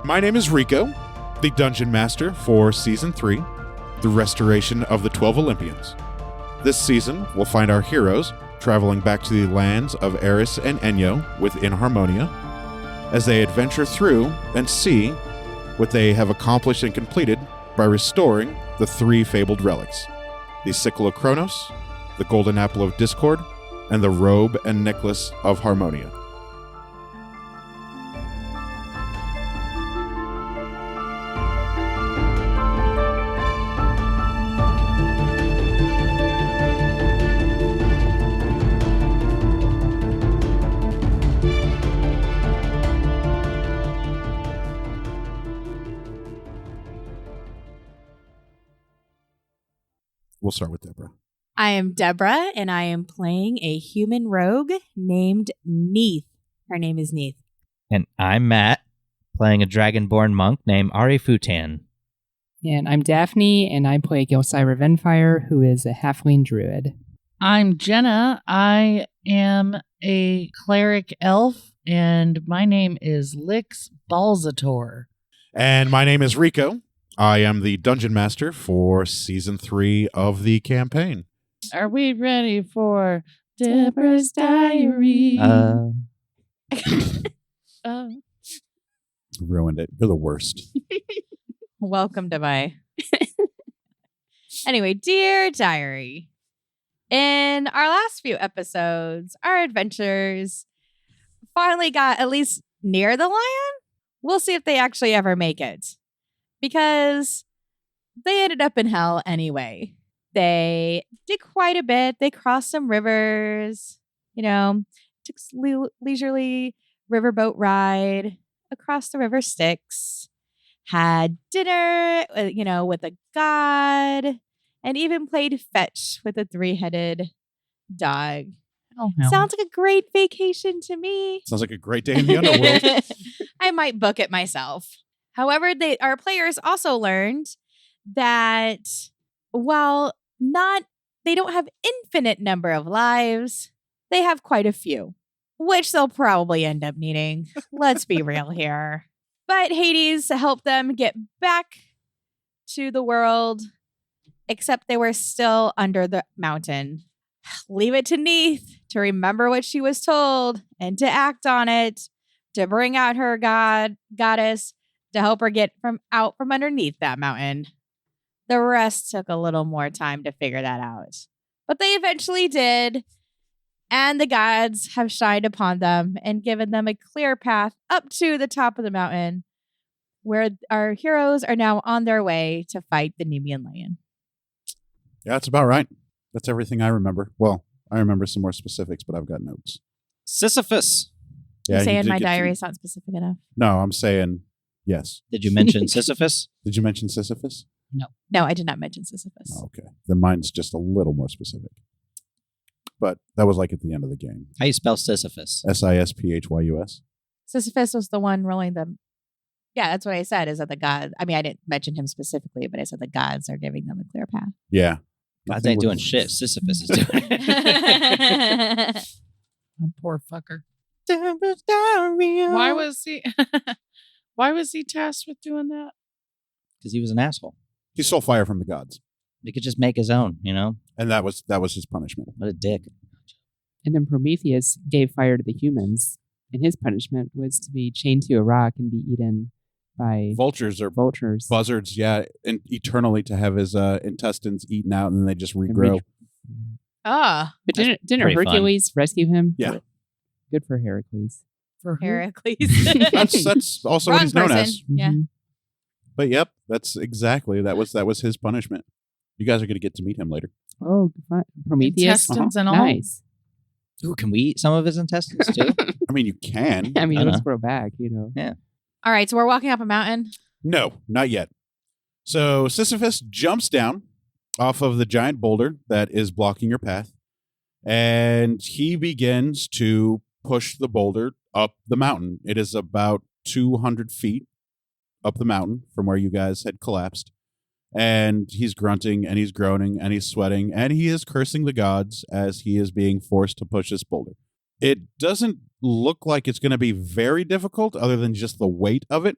My name is Rico, the Dungeon Master for Season 3, the restoration of the 12 Olympians. This season, we'll find our heroes traveling back to the lands of Eris and Enyo within Harmonia, as they adventure through and see what they have accomplished and completed by restoring the 3 fabled relics, the Sickle of Kronos, the Golden Apple of Discord, and the Robe and Necklace of Harmonia. We'll start with Deborah. I am Deborah, and I am playing a human rogue named Neith. Her name is Neith. And I'm Matt, playing a dragonborn monk named Ari Futan. And I'm Daphne, and I play Gilcyra Venfire, who is a halfling druid. I'm Jenna. I am a cleric elf, and my name is Lix Balzator. And my name is Rico. I am the Dungeon Master for Season 3 of the campaign. Are we ready for Deborah's Diary? Ruined it. You're the worst. Welcome to my... Anyway, Dear Diary. In our last few episodes, our adventures finally got at least near the lion. We'll see if they actually ever make it, because they ended up in hell anyway. They did quite a bit. They crossed some rivers, took a leisurely riverboat ride across the river Styx, had dinner, with a god, and even played fetch with a 3-headed dog. Oh, hell. Sounds like a great vacation to me. Sounds like a great day in the underworld. I might book it myself. However, our players also learned that while they don't have infinite number of lives, they have quite a few, which they'll probably end up needing. Let's be real here. But Hades helped them get back to the world, except they were still under the mountain. Leave it to Neith to remember what she was told and to act on it, to bring out her goddess, to help her get out from underneath that mountain. The rest took a little more time to figure that out. But they eventually did, and the gods have shined upon them and given them a clear path up to the top of the mountain, where our heroes are now on their way to fight the Nemean Lion. Yeah, that's about right. That's everything I remember. Well, I remember some more specifics, but I've got notes. Sisyphus. Yeah, saying my diary is not specific enough. No, I'm saying yes. Did you mention Sisyphus? Did you mention Sisyphus? No, I did not mention Sisyphus. Oh, okay. Then mine's just a little more specific. But that was like at the end of the game. How you spell Sisyphus? Sisphyus. Sisyphus was the one rolling the... Yeah, that's what I said, is that the gods... I mean, I didn't mention him specifically, but I said the gods are giving them a clear path. Yeah. Gods ain't doing shit. Sisyphus is doing it. Oh, poor fucker. Deborah's Diary. Why was he tasked with doing that? Because he was an asshole. He stole fire from the gods. He could just make his own, And that was his punishment. What a dick. And then Prometheus gave fire to the humans, and his punishment was to be chained to a rock and be eaten by vultures. Buzzards, yeah, and eternally to have his intestines eaten out, and then they just regrow. Ah. But didn't Hercules rescue him? Yeah. Good for Heracles. For who? Heracles. That's also what he's known as. Yeah. But yep, that's exactly that was his punishment. You guys are going to get to meet him later. Oh, fun. Prometheus. Intestines and all. Nice. Ooh, can we eat some of his intestines too? I mean, you can. I mean, let's grow back, Yeah. All right, so we're walking up a mountain. No, not yet. So Sisyphus jumps down off of the giant boulder that is blocking your path, and he begins to push the boulder up the mountain. It is about 200 feet up the mountain from where you guys had collapsed. And he's grunting and he's groaning and he's sweating and he is cursing the gods as he is being forced to push this boulder. It doesn't look like it's going to be very difficult other than just the weight of it.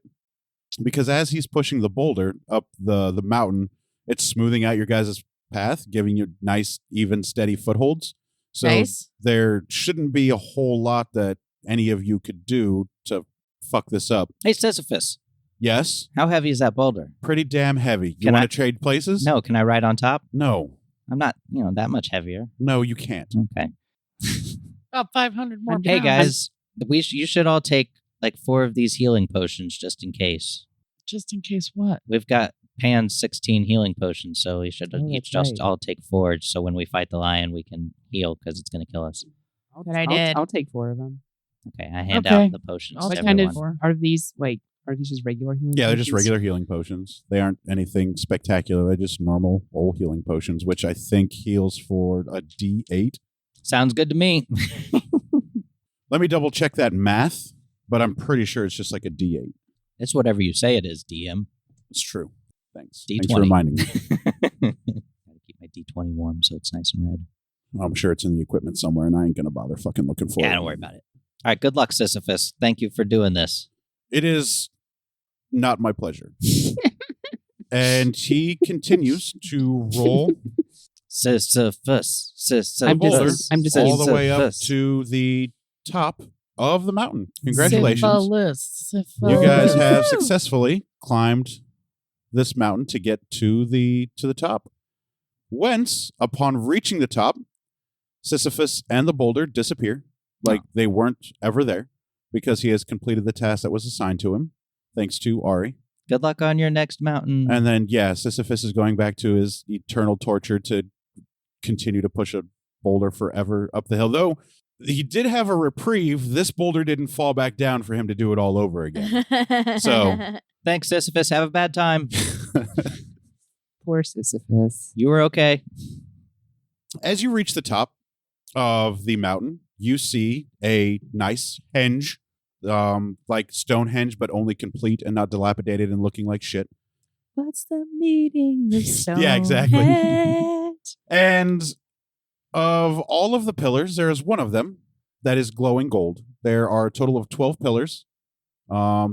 because as he's pushing the boulder up the mountain, it's smoothing out your guys' path, giving you nice, even, steady footholds. So Nice. there shouldn't be a whole lot that any of you could do to fuck this up. Hey, Sisyphus, Yes, how heavy is that boulder? pretty damn heavy. You Can want I- to trade places? No, can I ride on top? No. I'm not, that much heavier. No, you can't. Okay. About 500 more I'm- Hey, pounds. guys, you should all take like 4 of these healing potions just in case. Just in case what? We've got Pan's 16 healing potions, so we should Oh, each that's just right. all take 4, so when we fight the lion, we can heal because it's going to kill us. Good idea. I'll take 4 of them. Okay, I hand Okay. out the potions I'll to take What kind everyone. of are these are these just regular healing? Yeah, they're just potions? regular healing potions. They aren't anything spectacular. They're just normal old healing potions, which I think heals for a D8. Sounds good to me. Let me double check that math, but I'm pretty sure it's just like a D8. It's whatever you say it is, DM. It's true. Thanks. D20. Thanks for reminding me. Gotta keep my D20 warm so it's nice and red. I'm sure it's in the equipment somewhere, and I ain't going to bother fucking looking for it. Yeah, don't worry about it. All right, good luck, Sisyphus. Thank you for doing this. It is not my pleasure. And he continues to roll Sisyphus. the boulder I'm just all the way up Sisyphus. to the top of the mountain. Congratulations. Syphilis. You guys have Woohoo! successfully climbed this mountain to get to the top. Whence, upon reaching the top, Sisyphus and the boulder disappear, like they weren't ever there, because he has completed the task that was assigned to him, thanks to Ari. Good luck on your next mountain. And then, yeah, Sisyphus is going back to his eternal torture to continue to push a boulder forever up the hill. Though he did have a reprieve, this boulder didn't fall back down for him to do it all over again. So- Thanks, Sisyphus. Have a bad time. Poor Sisyphus. You were okay. As you reach the top of the mountain, you see a nice henge, like Stonehenge, but only complete and not dilapidated and looking like shit. What's the meaning of stone? Yeah, exactly. And of all of the pillars, there is one of them that is glowing gold. There are a total of 12 pillars.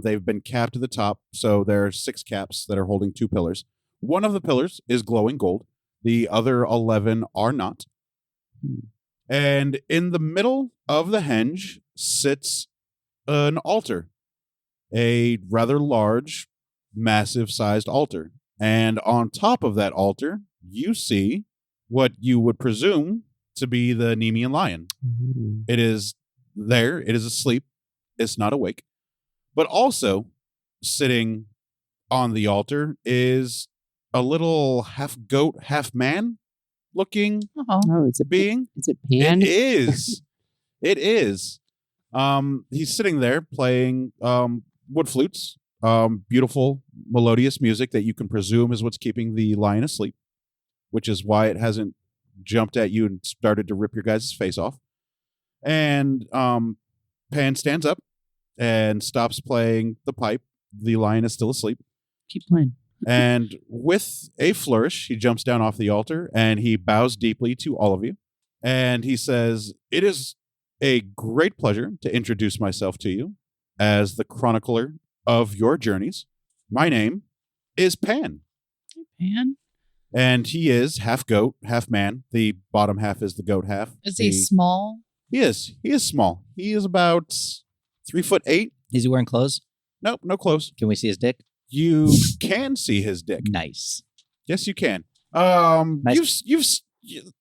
They've been capped to the top, so there are 6 caps that are holding 2 pillars. One of the pillars is glowing gold. The other 11 are not. And in the middle of the henge sits an altar, a rather large, massive-sized altar. And on top of that altar, you see what you would presume to be the Nemean Lion. Ooh. It is there. It is asleep. It's not awake. But also sitting on the altar is a little half goat, half man looking Oh, Oh, it's a being. Is it Pan? It is. It is. He's sitting there playing wood flutes. Beautiful, melodious music that you can presume is what's keeping the lion asleep, which is why it hasn't jumped at you and started to rip your guys' face off. And Pan stands up and stops playing the pipe. The lion is still asleep. Keep playing. And with a flourish, he jumps down off the altar and he bows deeply to all of you. And he says, "It is a great pleasure to introduce myself to you as the chronicler of your journeys. My name is Pan." man. And he is half goat, half man. The bottom half is the goat half. Is he small? He is. He is small. He is about 3'8". Is he wearing clothes? Nope, no clothes. Can we see his dick? You can see his dick. Nice. Yes, you can. Nice.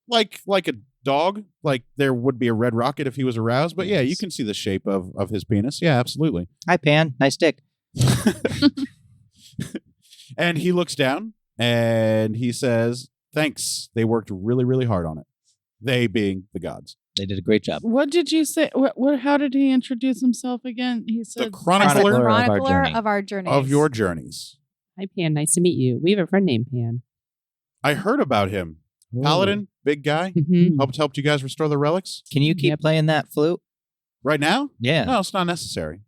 Like a dog. Like there would be a red rocket if he was aroused. But yeah, you Yes. can see the shape of his penis. Yeah, absolutely. Hi, Pan. Nice dick. And he looks down and he says, "Thanks. They worked really, really hard on it." They being the gods. They did a great job. What did you say? What? How did he introduce himself again? He The said, chronicler Chronicler of our journeys. of your journeys. Hi, Pan. Nice to meet you. We have a friend named Pan. I heard about him. Paladin, big guy. Mhm. Helped you guys restore the relics. Can you keep Yep. playing that flute? Right now? Yeah. No, it's not necessary.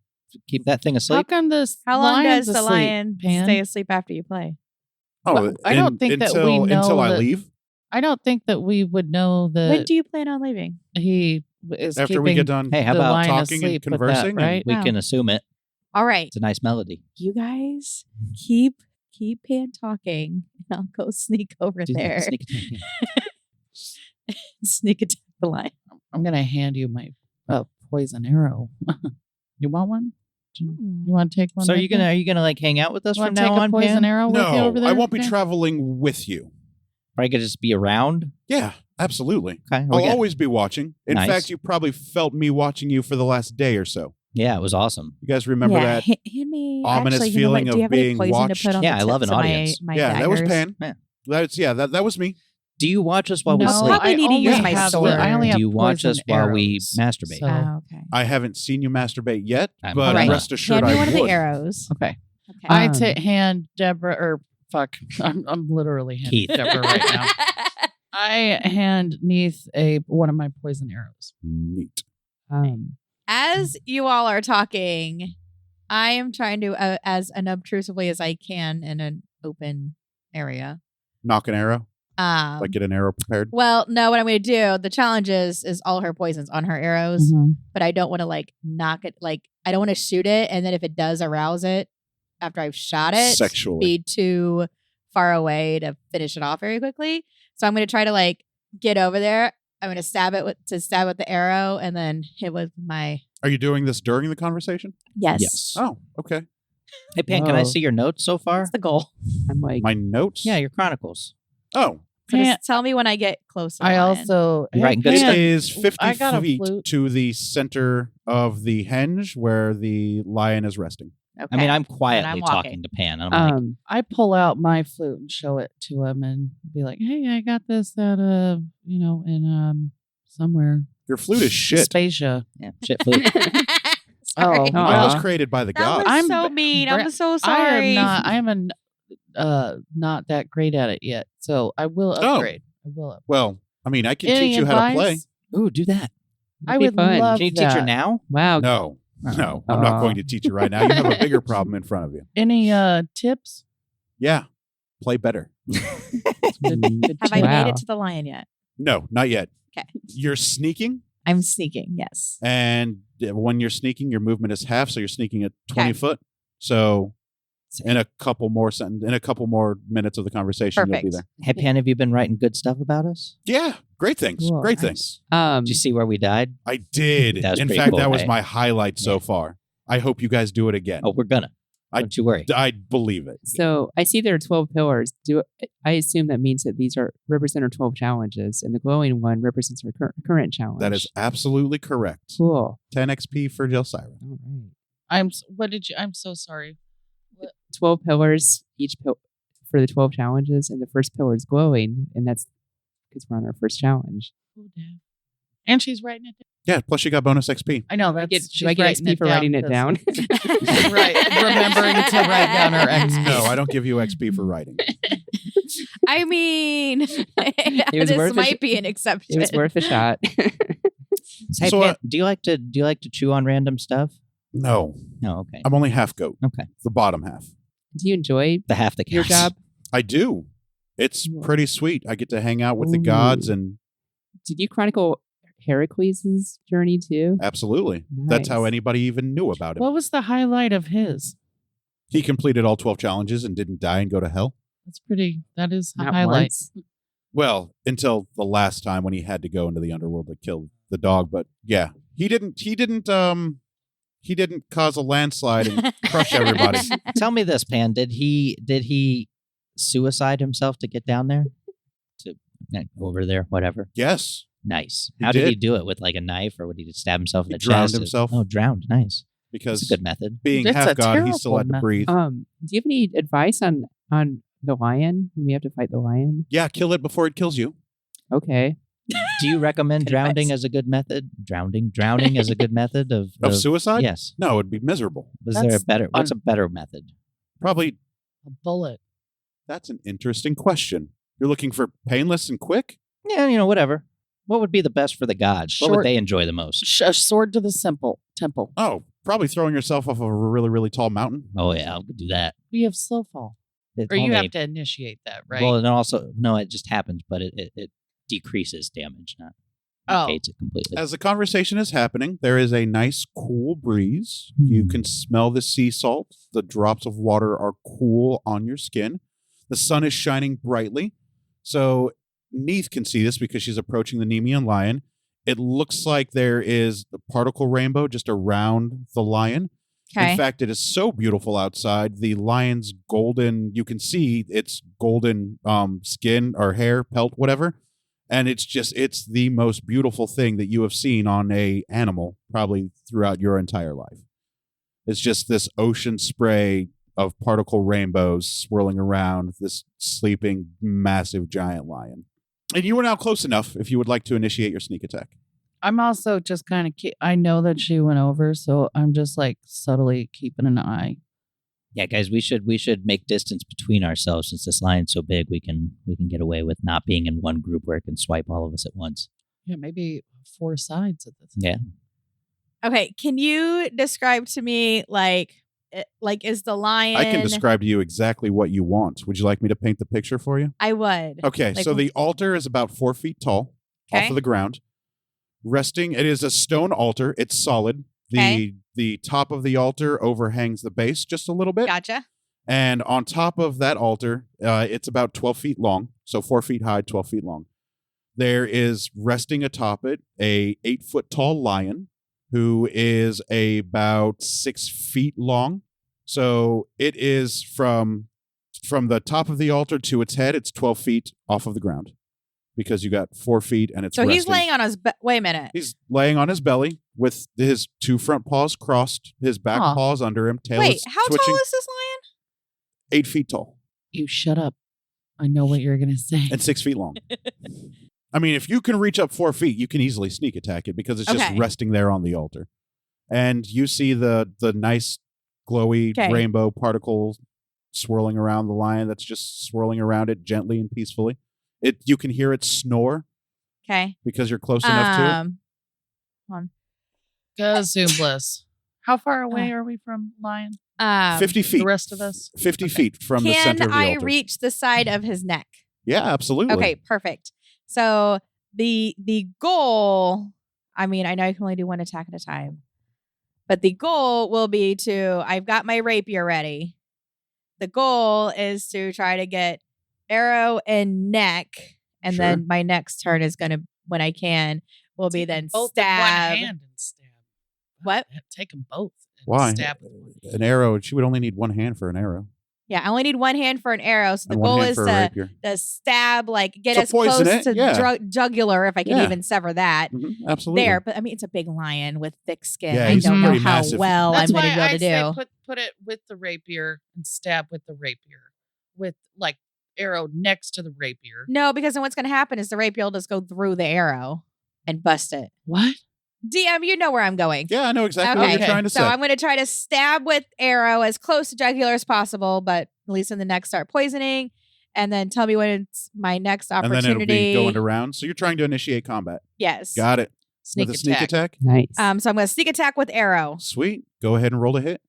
Keep that thing "How asleep. come this? How long lion's does the asleep, lion Pan? stay asleep after you play? Oh, Well, I don't think that we know until I that- leave. I don't think that we would know When that do you plan on leaving? he is After keeping we get done Hey, how the about lion talking and asleep with conversing that, and right? We Wow. can assume it. All right. It's a nice melody. You guys keep Pan talking, and I'll go sneak over Do there. sneak attack, yeah. Sneak attack the lion. I'm gonna hand you my poison arrow. You want one? You want to take one? So with are you gonna like hang out with us you from want to take now a on, poison Pan? arrow with you No, over there? I won't be Okay. traveling with you. Are you gonna just be around? Yeah, absolutely. Okay. I'll always be watching. In Nice. fact, you probably felt me watching you for the last day or so. Yeah, it was awesome. You guys remember that? Hand me ominous actually, feeling do you of have any being poison watched? To put on Yeah, the I love tips an of audience. My Yeah, that was daggers? Pan. Yeah. That was me. Do you watch us while we No, sleep? probably need to use only my have- sword. I only have Do you watch poison us while we arrows, masturbate? so- Oh, okay. I haven't seen you masturbate yet, I'm but gonna. rest assured Hand me I one of would. the arrows. Okay. Okay. I hand Deborah, or fuck, I'm literally handing Keith. Deborah right now. I hand Neith one of my poison arrows. Neat. As you all are talking, I am trying to, as unobtrusively as I can in an open area. Knock an arrow. Like get an arrow prepared. Well, no, what I'm going to do, the challenge is all her poisons on her arrows, but I don't want to like knock it, like I don't want to shoot it, and then if it does arouse it after I've shot it, Sexually. be too far away to finish it off very quickly. So I'm going to try to like get over there. I'm going to stab it with the arrow and then hit with my. Are you doing this during the conversation? Yes. Oh, okay. Hey, Pan, can I Whoa. see your notes so far? That's the goal. I'm like, My notes? Yeah, your chronicles. Oh, So Pan- just tell me when I get close. To I Lion. also You're writing good it stuff. is 50 I got a feet flute. to the center of the henge where the lion is resting. Okay. I mean, I'm And quietly I'm talking walking. to Pan. And I'm like, I pull out my flute and show it to him and be like, "Hey, I got this at in somewhere Your flute is shit. Spacia." yeah, shit flute. Sorry. Oh, That Aw. was created by the That gods. was I'm so b- mean. Bra- I'm so sorry. I am not that great at it yet, so I will Oh. upgrade. I will upgrade. Well, I mean, I can Any teach you how to play. advice? Ooh, do that. I It'd be would fun. love Can you teach her that. now? wow. No, no, I'm not going to teach you right now. You have a bigger problem in front of you. Any tips? Yeah, play better. Good Have I tip. made Wow. it to the lion yet? No, not yet. Okay. You're sneaking, I'm sneaking. Yes. and when you're sneaking, your movement is half, so you're sneaking at 20 Okay. foot. So in a couple more minutes of the conversation, you'll be Perfect. there. Hey, Pan, have you been writing good stuff about us? Yeah, great things. Cool. Great things. Did you see where we died? I did. That was In pretty fact, cool, that was right? my highlight so Yeah. far. I hope you guys do it again. Oh, we're gonna. I- Don't you worry. I believe it. So I see there are 12 pillars. I assume that means that these represent our 12 challenges, and the glowing one represents our current challenge. That is absolutely correct. cool. 10 XP for Jelsira. All right. I'm so sorry. 12 pillars each for the 12 challenges, and the first pillar is glowing, and that's because we're on our first challenge. Oh, damn. And she's writing it down. Yeah, plus you got bonus XP. I know that's. Do I get XP for writing it down? Right, remembering to write down her XP. No, I don't give you XP for writing. I mean, was this worth a might be an exception. It was worth a shot. Hey, So, Pan, do you like to chew on random stuff? No, No, okay. I'm only half goat. Okay. The bottom half. Do you enjoy The half the your counts. job? I do. It's Cool. pretty sweet. I get to hang out with the gods, Ooh. and Did you chronicle Heracles' journey too? absolutely. That's how Nice. anybody even knew about him. What was the highlight of his? He completed all 12 challenges and didn't die and go to hell. That is a Not highlight. once. Well, until the last time when he had to go into the underworld to kill the dog. But yeah, he didn't cause a landslide and crush everybody. Tell me this, Pan. Did he suicide himself to get down there? Over there, whatever. Yes. Nice. He How did he did. do it? With like a knife, or would he just stab himself in He the drowned chest? himself. Oh, drowned. Nice. That's Because a good method. being It's half a god, he still terrible had to method. breathe. Do you have any advice on the lion when we have to fight the lion? Yeah, kill it before it kills you. Okay. Do you recommend Good drowning advice. as a good method? Drowning as a good method of Of suicide? Yes. No, it'd be miserable. Was there a That's better? What's a better method? Probably. A bullet. That's an interesting question. You're looking for painless and quick? Yeah, whatever. What would be the best for the gods? What would Short- they enjoy the most? A sword to the temple. Oh, probably throwing yourself off of a really, really tall mountain. Oh yeah, I'll do that. We have slow fall. It's Or you only- have to initiate that, right? Well, and also no, it just happens, but it decreases damage. Not. Oh. negates it completely. As the conversation is happening, there is a nice cool breeze. You can smell the sea salt. The drops of water are cool on your skin. The sun is shining brightly. So Neith can see this because she's approaching the Nemean Lion. It looks like there is the particle rainbow just around the lion. Okay. In fact, it is so beautiful outside. The lion's golden, you can see its golden skin or hair, pelt, whatever. And it's the most beautiful thing that you have seen on a animal probably throughout your entire life. It's just this ocean spray of particle rainbows swirling around this sleeping, massive, giant lion. And you are now close enough if you would like to initiate your sneak attack. I'm also just kind of. I know that she went over, so I'm just like subtly keeping an eye. Yeah, guys, we should make distance between ourselves since this lion's so big. We can get away with not being in one group where it can swipe all of us at once. Yeah, maybe 4 sides of this. Yeah. Okay, can you describe to me like is the lion? I can describe to you exactly what you want. Would you like me to paint the picture for you? I would. Okay, Like- so the altar is about 4 feet tall Okay. off of the ground. Resting, it is a stone altar. It's solid. Okay. The top of the altar overhangs the base just a little bit. Gotcha. And on top of that altar, it's about 12 feet long. So 4 feet high, 12 feet long. There is resting atop it a 8-foot tall lion who is about 6 feet long. So it is from the top of the altar to its head, it's 12 feet off of the ground because you got 4 feet and it's So resting. he's laying on his. Wait a minute. He's laying on his belly with his 2 front paws crossed, his back Aw. paws under him, tail Wait, is how twitching. tall is this lion? 8 feet tall You shut up. I know what you're gonna say. and 6 feet long. I mean, if you can reach up 4 feet, you can easily sneak attack it because it's just Okay. resting there on the altar. And you see the nice glowy Okay. rainbow particles swirling around the lion that's just swirling around it gently and peacefully. You can hear it snore Okay. because you're close enough to it. Gazoombless. How far away are we from Lion? 50 feet. The rest of us? 50 Okay. feet from the center Can of the I altar. reach the side of his neck? Yeah, absolutely. Okay, perfect. So the goal, I mean, I know I can only do one attack at a time, but the goal will be I've got my rapier ready. The goal is to try to get arrow and neck, and Sure. then my next turn is going to, when I can, will be then both stab. in one hand and stab. What? Take them both. And Why? Stab with one hand. An arrow, she would only need one hand for an arrow. Yeah, I only need one hand for an arrow, so the and one goal hand is for a to rapier. stab, like get To as close poison it, to yeah. jugular if I can Yeah. even sever that. Mhm, absolutely. There, but I mean, it's a big lion with thick skin. Yeah, I he's don't know pretty how massive. well That's I'm going why to be able I to say do. put it with the rapier and stab with the rapier, with like arrow next to the rapier. No, because then what's going to happen is the rapier will just go through the arrow and bust it. What? DM, you know where I'm going. Yeah, I know exactly what Okay. you're trying to So say. I'm going to try to stab with arrow as close to jugular as possible, but at least in the neck start poisoning, and then tell me when it's my next and opportunity. then it'll be going around. So you're trying to initiate combat. Yes. Got it. Sneak With a sneak attack? Nice. So I'm going to sneak attack with arrow. Sweet. Go ahead and roll a hit.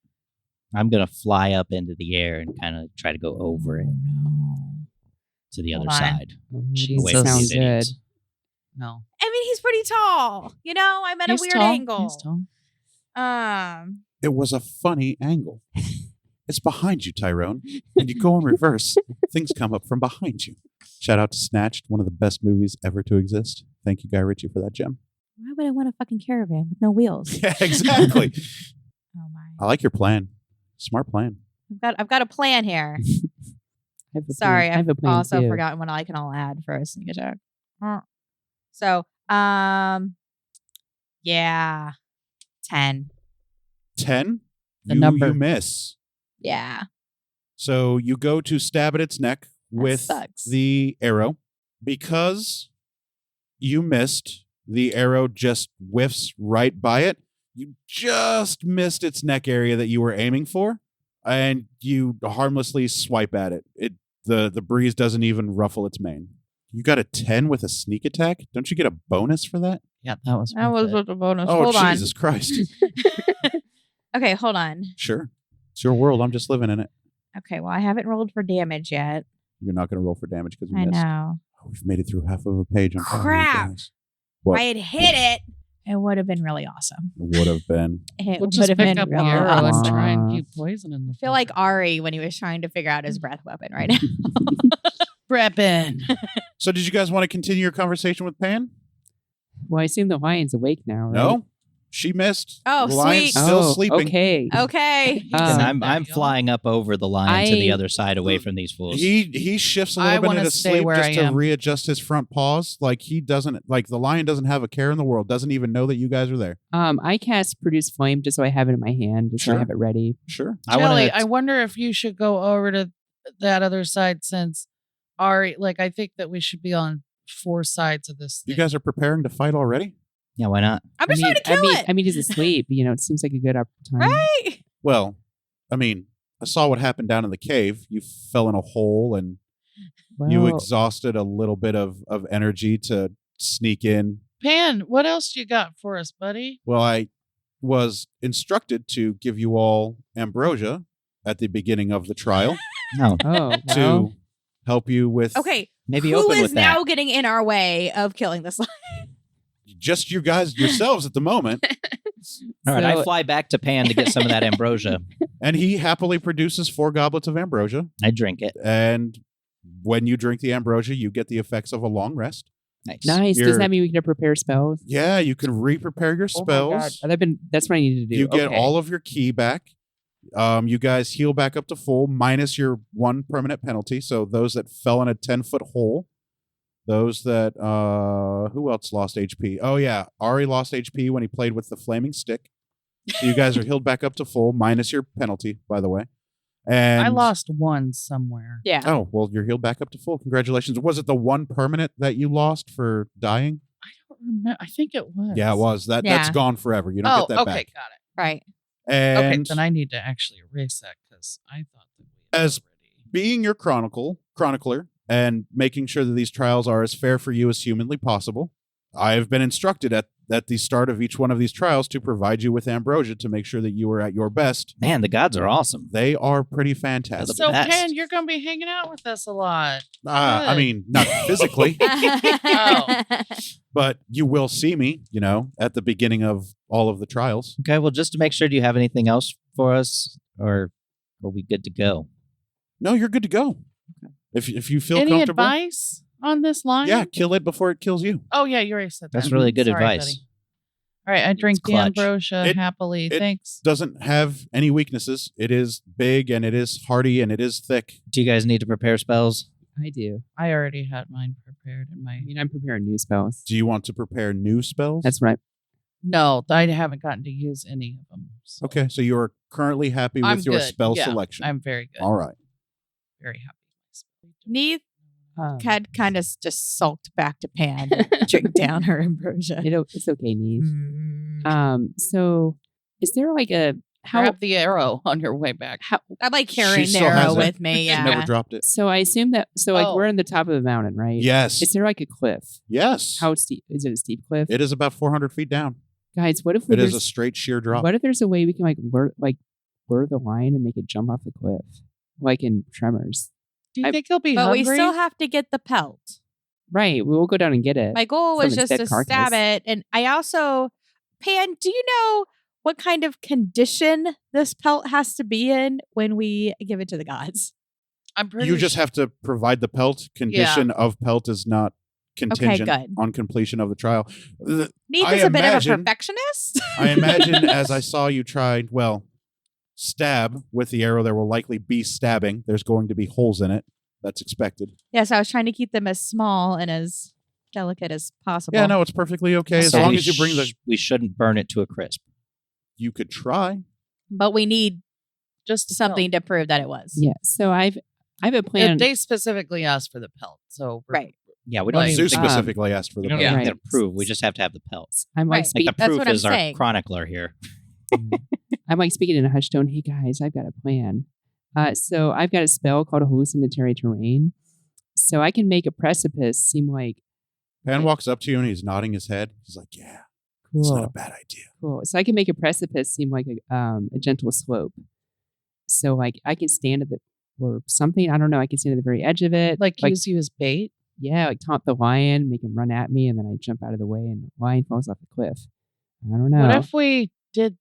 I'm going to fly up into the air and kind of try to go over it to the Hold other on. side. Oh, Jesus. Away from sounds these idiots. good. No. I mean, he's pretty tall. You know, I'm at a He's weird tall. angle. He's tall. It was a funny angle. It's behind you, Tyrone. When you go in reverse, things come up from behind you. Shout out to Snatched, one of the best movies ever to exist. Thank you, Guy Ritchie, for that gem. Why would I want a fucking caravan with no wheels? Yeah, exactly. Oh my! I like your plan. Smart plan. I've got a plan here. I have a Sorry, plan. I have a I've plan also too. forgotten what I can all add for a sneak attack. So, yeah, 10. 10. The number. You miss. Yeah, So you go to stab at its neck with sucks. the arrow. Because you missed, the arrow just whiffs right by it. You just missed its neck area that you were aiming for, and you harmlessly swipe at it. The breeze doesn't even ruffle its mane. You got a 10 with a sneak attack? Don't you get a bonus for that? Yeah, that was that was worth it. with the bonus. Oh, Hold Jesus Christ. on. Okay, hold on. Sure. It's your world. I'm just living in it. Okay, well, I haven't rolled for damage yet. You're not going to roll for damage because you I missed. know. Oh, we've made it through half of a page. On Crap. What? I had hit it, it would have been really awesome. Would have been. It We'll would just have pick been up the really arrow and awesome. try and keep poisoning the I feel like Ari when he was trying to figure out his breath weapon right now. prepping. So did you guys want to continue your conversation with Pan? Well, I assume the lion's awake now, right? No. She missed. Oh, the lion's sweet. still sleeping. Okay. Okay. And Um, I'm flying up over the line to the I- other side away from these fools. He shifts a I little bit wanna into stay sleep where just I to am. readjust his front paws. Like he doesn't, like the lion doesn't have a care in the world, doesn't even know that you guys are there. I cast produce flame just so I have it in my hand, just so I Sure. have it ready. Sure. Jelly, I wonder if you should go over to that other side since Ari, like, I think that we should be on 4 sides of this You thing. guys are preparing to fight already? Yeah, why not? I'm just trying to kill it. I mean, he's asleep. It seems like a good opportunity. Right? Well, I mean, I saw what happened down in the cave. You fell in a hole and you Well, exhausted a little bit of energy to sneak in. Pan, what else you got for us, buddy? Well, I was instructed to give you all ambrosia at the beginning of the trial No, to well, help you with Okay. maybe Who open is with now that. getting in our way of killing this lion? just you guys yourselves at the moment. All right, I so- fly back to Pan to get some of that ambrosia. And he happily produces 4 goblets of ambrosia. I drink it. And when you drink the ambrosia, you get the effects of a long rest. Nice. nice. You're- Does that mean we can prepare spells? Yeah, you can re-prepare your Oh my God. spells. That's what I needed to do. You get Okay. all of your ki back. You guys heal back up to full, minus your 1 permanent penalty. So those that fell in a 10-foot hole, those that who else lost HP? Oh yeah, Ari lost HP when he played with the flaming stick. So you guys are healed back up to full, minus your penalty, by the way. And I lost 1 somewhere. Yeah. Oh well, you're healed back up to full. Congratulations. Was it the 1 permanent that you lost for dying? I don't remember. I think it was. Yeah, it was. That's Yeah. gone forever. You don't Oh, get that okay, back. got it. Right. And Okay, then I need to actually erase that because I thought that we had As- already. being your chronicler and making sure that these trials are as fair for you as humanly possible, I have been instructed at the start of each one of these trials to provide you with ambrosia to make sure that you are at your best. Man, the gods are awesome. They are pretty fantastic. So, best. Pan, you're going to be hanging out with us a lot. I mean, not physically, Oh. but you will see me, at the beginning of all of the trials. Okay, well, just to make sure, do you have anything else for us, or are we good to go? No, you're good to go. If you feel Any comfortable, advice on this line? yeah, kill it before it kills you. Oh, yeah, you already said that. That's really good Sorry, advice. buddy. All right, I drink the clutch. ambrosia It- happily. it- Thanks. Doesn't have any weaknesses. It is big and it is hardy and it is thick. Do you guys need to prepare spells? I do. I already had mine prepared in my. I mean, I'm preparing new spells. Do you want to prepare new spells? That's right. No, I haven't gotten to use any of them. So Okay, so you are currently happy with I'm your good. spell Yeah, selection. I'm very good. All right. Very happy. Neith had kind of just sulked back to Pan, drink down her ambrosia. It's okay, Neve. Mm. So is there like a how? Grab the arrow on your way back. I'm like carrying She the still has arrow it. with me. She Yeah. never dropped it. So I assume that. So like Oh. we're on the top of the mountain, right? Yes. Is there like a cliff? Yes. How steep is it? A steep cliff? It is about 400 feet down. Guys, what if we It is a there's- straight sheer drop. what if there's a way we can lure the lion and make it jump off the cliff, like in Tremors? Do you I- think he'll be But hungry? we still have to get the pelt. Right. We will go down and get it. My goal From was its just dead to carcass. stab it. And I also, Pan, do you know what kind of condition this pelt has to be in when we give it to the gods? I'm pretty. You just have to provide the pelt. Condition of pelt is not contingent good. on completion of the trial. Neith I is a bit of a imagine- perfectionist. I imagine as I saw you try, stab with the arrow, there will likely be stabbing. There's going to be holes in it. That's expected. Yes, I was trying to keep them as small and as delicate as possible. Yeah, no, it's perfectly okay as So long we as you bring the. we shouldn't burn it to a crisp. You could try. But we need just the something to prove that it was. Yeah. So I have a pelt. plan. They specifically asked for the pelt, so we're- Right. Yeah, we don't Like, need Zeus to specifically asked for the we don't pelt. need Right. to prove. We just have to have the pelts. I'm Right. like, Like speak, the That's proof what I'm is our saying. chronicler here. I'm like speaking in a hushed tone. Hey guys, I've got a plan. So I've got a spell called hallucinatory terrain. So I can make a precipice seem like Pan walks up to you and he's nodding his head. He's like, "Yeah, it's not a cool. bad idea." Cool. So I can make a precipice seem like a gentle slope. So like I can stand at the or something. I don't know. I can stand at the very edge of it. like use you as bait. Yeah, like taunt the lion, make him run at me, and then I jump out of the way, and the lion falls off the cliff. I don't know. What if we did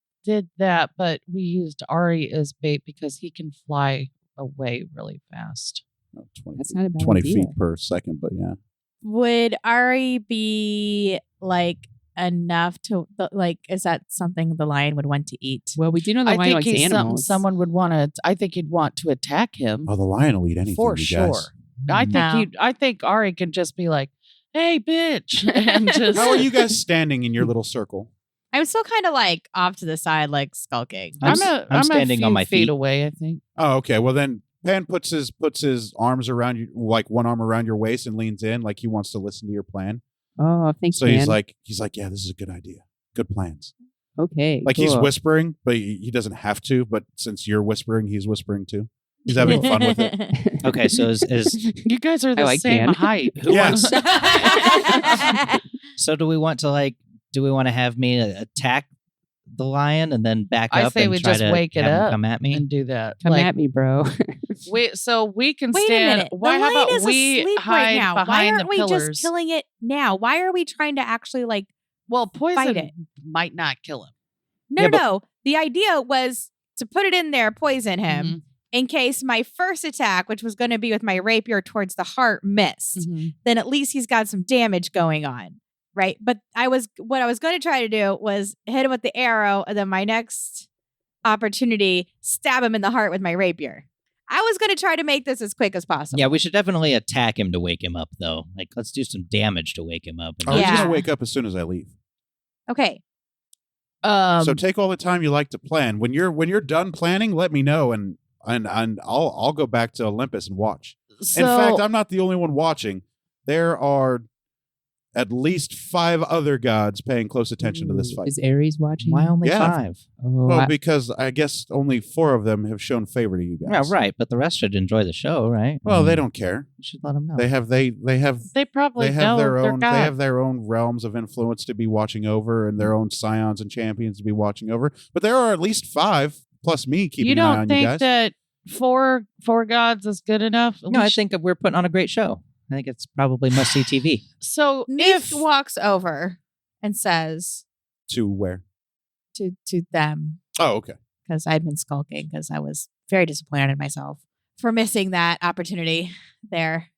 that, but we used Ari as bait because he can fly away really fast? 20 That's feet, not a bad 20 idea. feet per second, but yeah. Would Ari be like enough to like? Is that something the lion would want to eat? Well, we do know the I lion think likes he's something animals. someone would want to. I think he'd want to attack him Oh, the lion will eat anything, for you sure. guys. I think Ari can just be like, "Hey, bitch," and just. How are you guys standing in your little circle? I'm still kind of like off to the side, like skulking. I'm I'm standing a few on my feet feet. away. I think. Oh, okay. Well, then Pan puts his arms around you, like one arm around your waist, and leans in, like he wants to listen to your plan. Oh, thanks, So man. he's like, yeah, this is a good idea. Good plans. okay, Like he's cool. whispering, but he doesn't have to. But since you're whispering, he's whispering too. He's having fun with it. Okay, so is You guys are the like same Dan. height. who Yes. wants? So do we want to have me attack the lion and then back I up say and we try just to wake it have him up come at me? and do that. Come Like, at me, bro. so we can Wait a stand. minute. Why? The How lion about is we asleep hide right now. Why behind aren't the we pillars? just killing it now? Why are we trying to actually like? Well, poison it? might not kill him. No, Yeah, but- no. The idea was to put it in there, poison him, Mhm. in case my first attack, which was going to be with my rapier towards the heart, missed. Mhm. Then at least he's got some damage going on, right? But what I was going to try to do was hit him with the arrow, and then my next opportunity, stab him in the heart with my rapier. I was going to try to make this as quick as possible. Yeah, we should definitely attack him to wake him up, though. Like, let's do some damage to wake him up. I was Yeah. gonna wake up as soon as I leave. Okay. So take all the time you like to plan. When you're done planning, let me know, and I'll go back to Olympus and watch. So, In fact, I'm not the only one watching. There are at least 5 other gods paying close attention to this Ooh, fight. Is Ares watching? Why only Yeah. 5? Oh, Well, I- because I guess only 4 of them have shown favor to you Yeah, guys. right. But the rest should enjoy the show, right? Well, they don't care. You should let them know. They have they probably they have know their their own God. they have their own realms of influence to be watching over, and their own scions and champions to be watching over. But there are at least 5 plus me keeping You an eye don't on you think guys. that four gods is good enough? No, I think we're putting on a great show. I think it's probably must-see TV. so. Neef If walks over and says To where? to them, Oh, okay. because I've been skulking because I was very disappointed in myself for missing that opportunity there.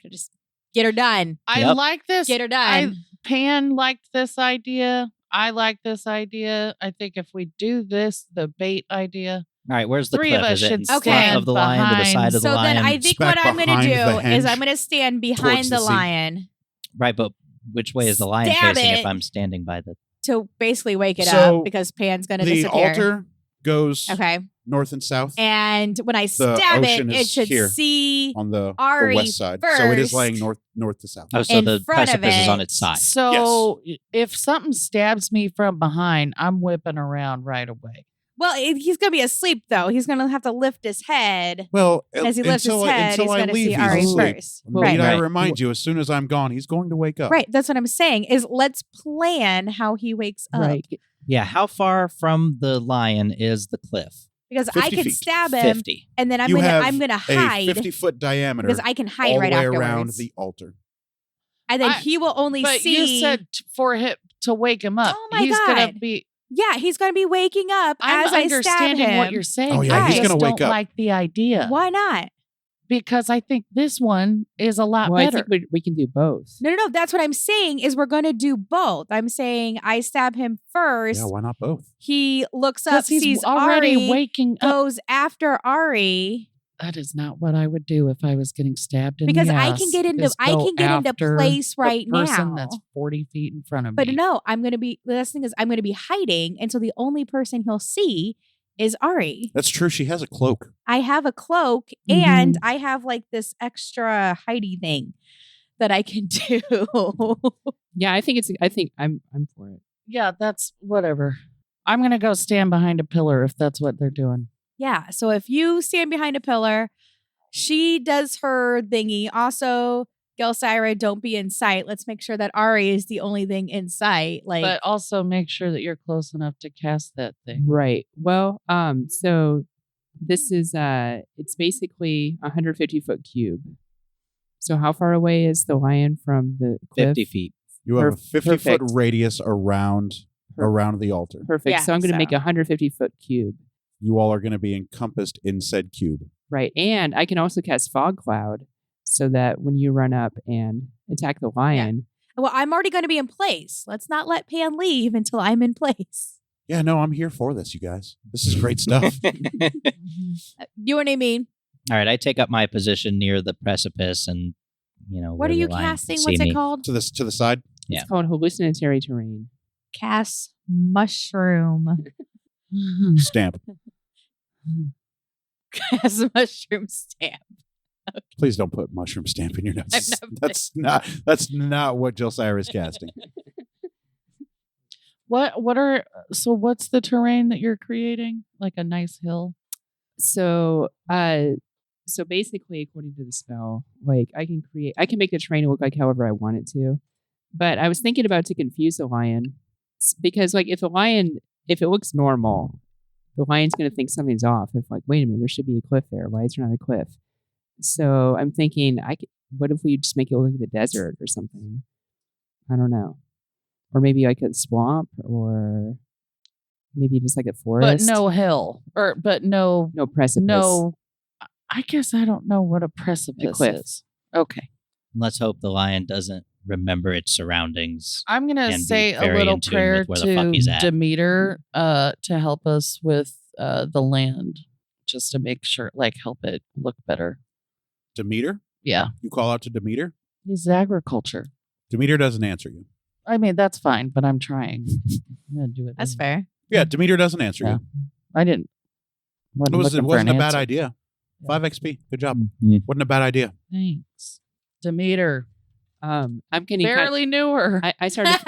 Could just get her done. I Yep. like this, Get her done. Pan liked this idea. I like this idea. I think if we do this, the bait idea. All right, where's the 3 cliff? of us Is it should in front stand of the lion to the behind- side of the So lion? then I think Back what I'm going to behind the do is henge I'm going to stand towards behind the the sea. lion Right, but which way is the lion Stab facing it. if I'm standing by the... to basically wake it So up because Pan's going to The disappear. altar goes Okay. north and south And when I stab it, ocean it is should here. see on the Ari west side. So it is first. laying north to south. Oh, so in the front of precipice is on it. its side. So if something stabs me from behind, I'm whipping around right away. Well, he's going to be asleep, though. He's going to have to lift his head. Well, As he lifts his until head, he's I going to leave, see he's Ari asleep. first. Need Right. I Right. remind you, as soon as I'm gone, he's going to wake up. Right. That's what I'm saying is let's plan how he wakes up. right. Yeah, how far from the lion is the cliff? Because I 50 can feet. stab him 50. and then I'm You gonna have I'm gonna A hide 50-foot diameter because I can hide all right the way afterwards. around the altar. And then I- he will only But see you said for him to wake him up. Oh my He's gonna God. be. yeah, he's gonna be waking up I'm as I stab understanding him. what you're saying. Oh, yeah, I he's just gonna wake don't up. like the idea Why not? because I think this one is a lot Well, I better. think we can do both. No. That's what I'm saying is we're gonna do both. I'm saying I stab him first. Yeah, why not both? He looks up, Because he's sees already Ari, waking up. goes after Ari That is not what I would do if I was getting stabbed in because the I ass, can get into is I go can get into after place the right person now. that's 40 feet in front of But me. no, I'm gonna be. The last thing is I'm gonna be hiding, and so the only person he'll see is Ari. That's true. She has a cloak. I have a cloak, Mm-hmm. and I have like this extra hidey thing that I can do. Yeah, I think I'm for it. Yeah, that's whatever. I'm gonna go stand behind a pillar if that's what they're doing. Yeah. So if you stand behind a pillar, she does her thingy. Also, Gelsira, don't be in sight. Let's make sure that Ari is the only thing in sight. Like, But also make sure that you're close enough to cast that thing. Right. Well, so this is it's basically a 150-foot cube. So how far away is the lion from the cliff? 50 feet. You have a 50-foot Perfect. radius around the altar. Perfect. Yeah, so I'm going to so- make a 150-foot cube. You all are going to be encompassed in said cube. Right. And I can also cast Fog Cloud so that when you run up and attack the lion, Well, I'm already going to be in place. Let's not let Pan leave until I'm in place. Yeah, no, I'm here for this, you guys. This is great stuff. You know what I mean? All right, I take up my position near the precipice, and What where are the you lion can casting? see What's me. it called? to the side. Yeah. it's called hallucinatory terrain. Cast mushroom. Stamp. Cast mushroom stamp. Please don't put mushroom stamp in your notes. I'm not- That's not what Josiah is casting. What's the terrain that you're creating? Like a nice hill? So basically, according to the spell, like I can make the terrain look like however I want it to. But I was thinking about to confuse the lion because, like, if it looks normal, the lion's going to think something's off. If like, wait a minute, there should be a cliff there. Why is there not a cliff? So I'm thinking, what if we just make it look like the desert or something? I don't know, or maybe like a swamp, or maybe just like a But forest. no hill. But no precipice. no. I guess I don't know what a precipice cliff. is. Okay. Let's hope the lion doesn't remember its surroundings. I'm going to And be say a very little in tune prayer with where the fuck he's to at. Demeter to help us with the land, just to make sure, like, help it look better. Demeter? Yeah. You call out to Demeter? He's agriculture. Demeter doesn't answer you. I mean, that's fine, but I'm trying. I'm going to do it. That's anyway. fair. Yeah, Demeter doesn't answer Yeah. you. I didn't. It wasn't a bad answer. idea. Yeah. 5 XP. Good job. Mhm. Wasn't a bad idea. Thanks. Demeter. I'm getting Barely knew her. I started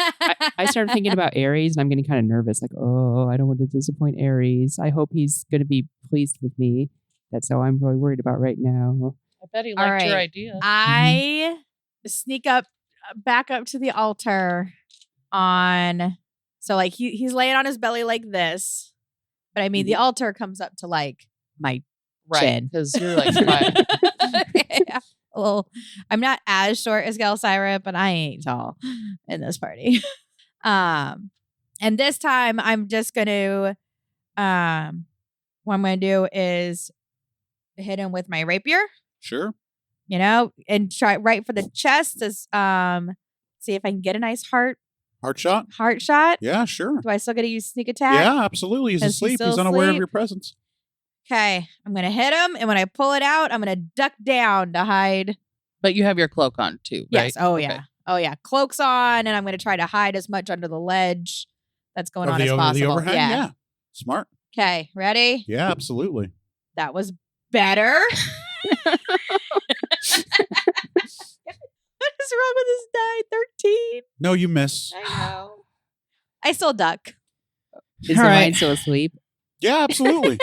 I started thinking about Aries, and I'm getting kind of nervous. Like, oh, I don't want to disappoint Aries. I hope he's going to be pleased with me. That's all I'm really worried about right now. I bet he All liked your right. idea. I sneak back up to the altar so like he's laying on his belly like this. But I mean, the altar comes up to like my Right. chin. Because you're like, fine. Yeah. Well, I'm not as short as Gelsira, but I ain't tall in this party. And this time I'm just gonna what I'm gonna do is hit him with my rapier, Sure. and try right for the chest to see if I can get a nice heart Heart shot? shot. Yeah, sure. Do I still get to use sneak attack? Yeah, absolutely. He's Is he asleep. still He's unaware of asleep? your presence. Okay, I'm gonna hit him, and when I pull it out, I'm gonna duck down to hide. But you have your cloak on too, right? Yes. Oh Okay. yeah. Oh yeah. Cloak's on, and I'm gonna try to hide as much under the ledge that's going on as The possible. overhang? Yeah. Smart. Okay. Ready? Yeah, absolutely. That was better. What is wrong with this die? 13. No, you miss. I know. I still duck. Is All the right. lion still asleep? Yeah, absolutely.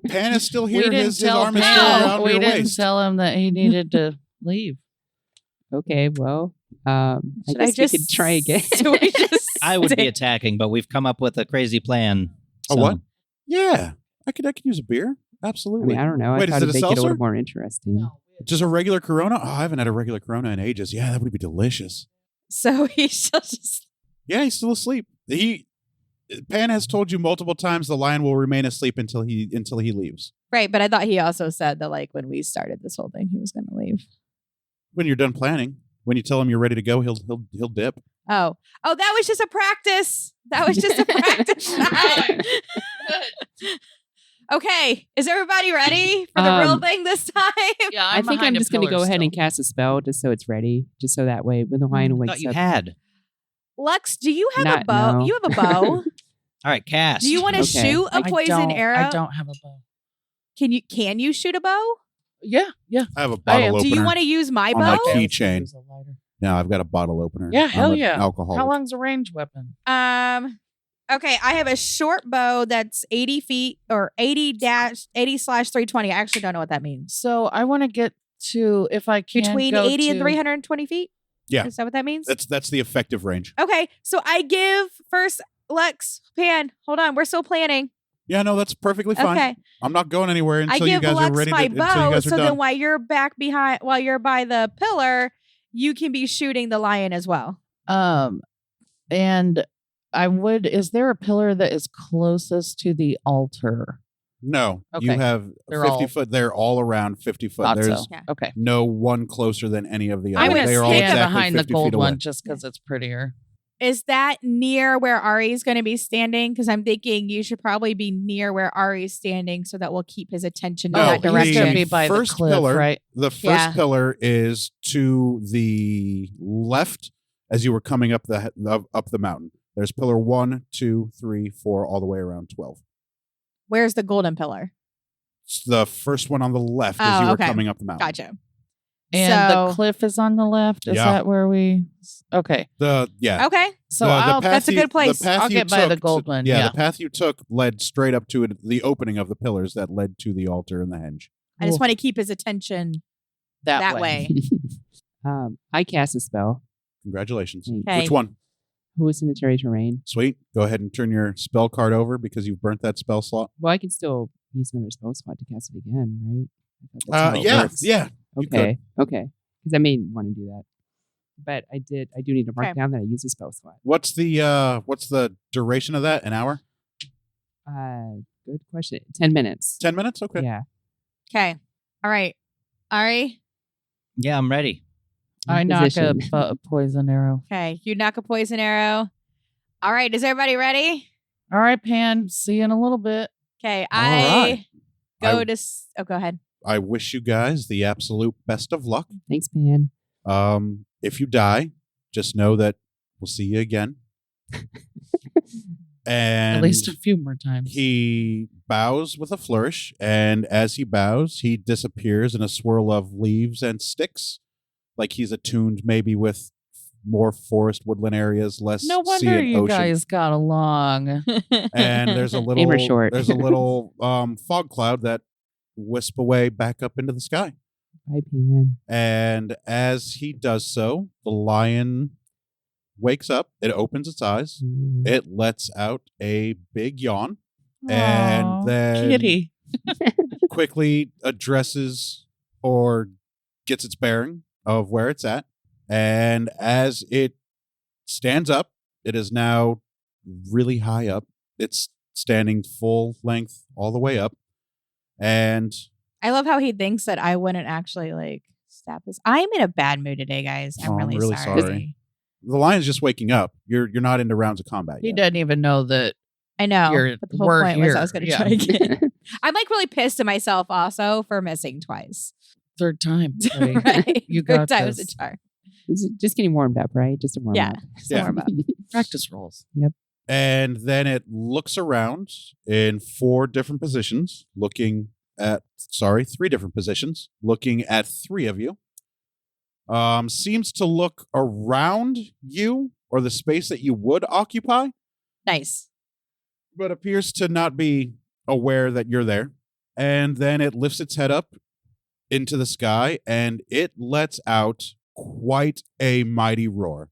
Pan is still here. We didn't His tell arm is still Pal. around We your didn't waist. tell him that he needed to leave. Okay, well, I Should I guess just we could try again. Do we just I would be stay- attacking, but we've come up with a crazy plan. A So- what? Yeah. I could use a beer. I Absolutely. mean, I don't know. Wait, I is thought it a it'd make it a seltzer? little more interesting. Just a regular Corona? Oh, I haven't had a regular Corona in ages. Yeah, that would be delicious. So he's still just Yeah, he's still asleep. Pan has told you multiple times the lion will remain asleep until he leaves. right, but I thought he also said that like when we started this whole thing, he was gonna leave. When you're done planning, when you tell him you're ready to go, he'll dip. Oh, that was just a practice. That was just a practice shot. Okay, is everybody ready for the real thing this time? Yeah, I think I'm just going to go ahead and cast a spell just so it's ready, just so that way when the lion I wakes thought you up. had. Lux, do you have a Not- bow? no. You have a bow. All right, cast. Do you want to Okay. shoot a poison arrow? I don't have a bow. Can you shoot a bow? Yeah. I have a bottle opener. Do you want to use my On bow? my Okay, keychain. let's use a lighter. No, I've got a bottle opener. Yeah, hell I'm an yeah. Alcoholic. How long's a range weapon? Okay, I have a short bow that's 80 feet or 80/320. I actually don't know what that means. So I want to get to, if I can, Between go 80 and to- 320 feet? Yeah. Is that what that means? That's the effective range. Okay, so I give first Lex, Pan, hold on, we're still planning. Yeah, no, that's perfectly fine. Okay. I'm not going anywhere I until you give guys Lux are ready my to. Until you bow, guys are so done. then while you're while you're by the pillar, you can be shooting the lion as well. And I would. Is there a pillar that is closest to the altar? No, Okay. you have They're 50 all- foot. They're all around 50 foot. Thought There's so. Yeah. Okay. no one closer than any of the I'm others. gonna They are all stand exactly behind the 50 gold feet away. one just because it's prettier. Is that near where Ari's going to be standing? Because I'm thinking you should probably be near where Ari's standing so that will keep his attention in No, that the direction. He's gonna be by the first cliff, pillar, right? The first Yeah. pillar is to the left as you were coming up the mountain. There's pillar 1, 2, 3, 4, all the way around 12. Where's the golden pillar? It's the first one on the left as Oh, you were okay. coming up the mountain. Gotcha. And So- the cliff is on the left. Is Yeah. that where we? Okay. Okay. So The I'll. path that's a you- good place. the path I'll you get by the took gold to- one, Yeah, yeah. the path you took led straight up to the opening of the pillars that led to the altar and the henge. I just Cool. want to keep his attention that way. I cast a spell. Congratulations. Okay. Which one? Hallucinatory terrain. Sweet. Go ahead and turn your spell card over because you've burnt that spell slot. Well, I can still use another spell slot to cast it again, right? I thought that's how it Yeah, works. yeah. you could. Okay. Because I may want to do that, but I do need to mark Okay. down that I use a spell slot. What's the duration of that? An hour? Good question. 10 minutes. 10 minutes? Okay. Yeah. Okay. All right. Ari. Yeah, I'm ready. I knock Position. a poison arrow. Okay. You knock a poison arrow. All right. Is everybody ready? All right, Pan. See you in a little bit. Okay. All I right. go I- to. Go ahead. I wish you guys the absolute best of luck. Thanks, Pan. If you die, just know that we'll see you again. And At least a few more times. he bows with a flourish, and as he bows, he disappears in a swirl of leaves and sticks, like he's attuned maybe with more forest woodland areas, less No sea wonder and you ocean. guys got along. And there's a Aim her little short. there's a little fog cloud that wisp away back up into the sky. Bye, Pan. And as he does so, the lion wakes up, it opens its eyes, it lets out a big yawn, Aw, and then kitty. quickly addresses or gets its bearing of where it's at. And as it stands up, it is now really high up. It's standing full length all the way up. And I love how he thinks that I wouldn't actually stab his. I'm in a bad mood today, guys. I'm Oh, I'm really, really sorry. sorry. the lion's just waking up. You're not into rounds of combat He yet. doesn't even know that. I know. You're- But the whole we're point was I here. was going to Yeah. try again. I'm really pissed at myself also for missing twice. Third time. buddy. Right? You Third got time was a this. charm. Just getting warmed up, right? Just a warm Yeah. up. Just Yeah. warm up. Practice rolls. And then it looks around in three different positions, looking at three of you. Seems to look around you or the space that you would occupy, Nice. but appears to not be aware that you're there. And then it lifts its head up into the sky and it lets out quite a mighty roar.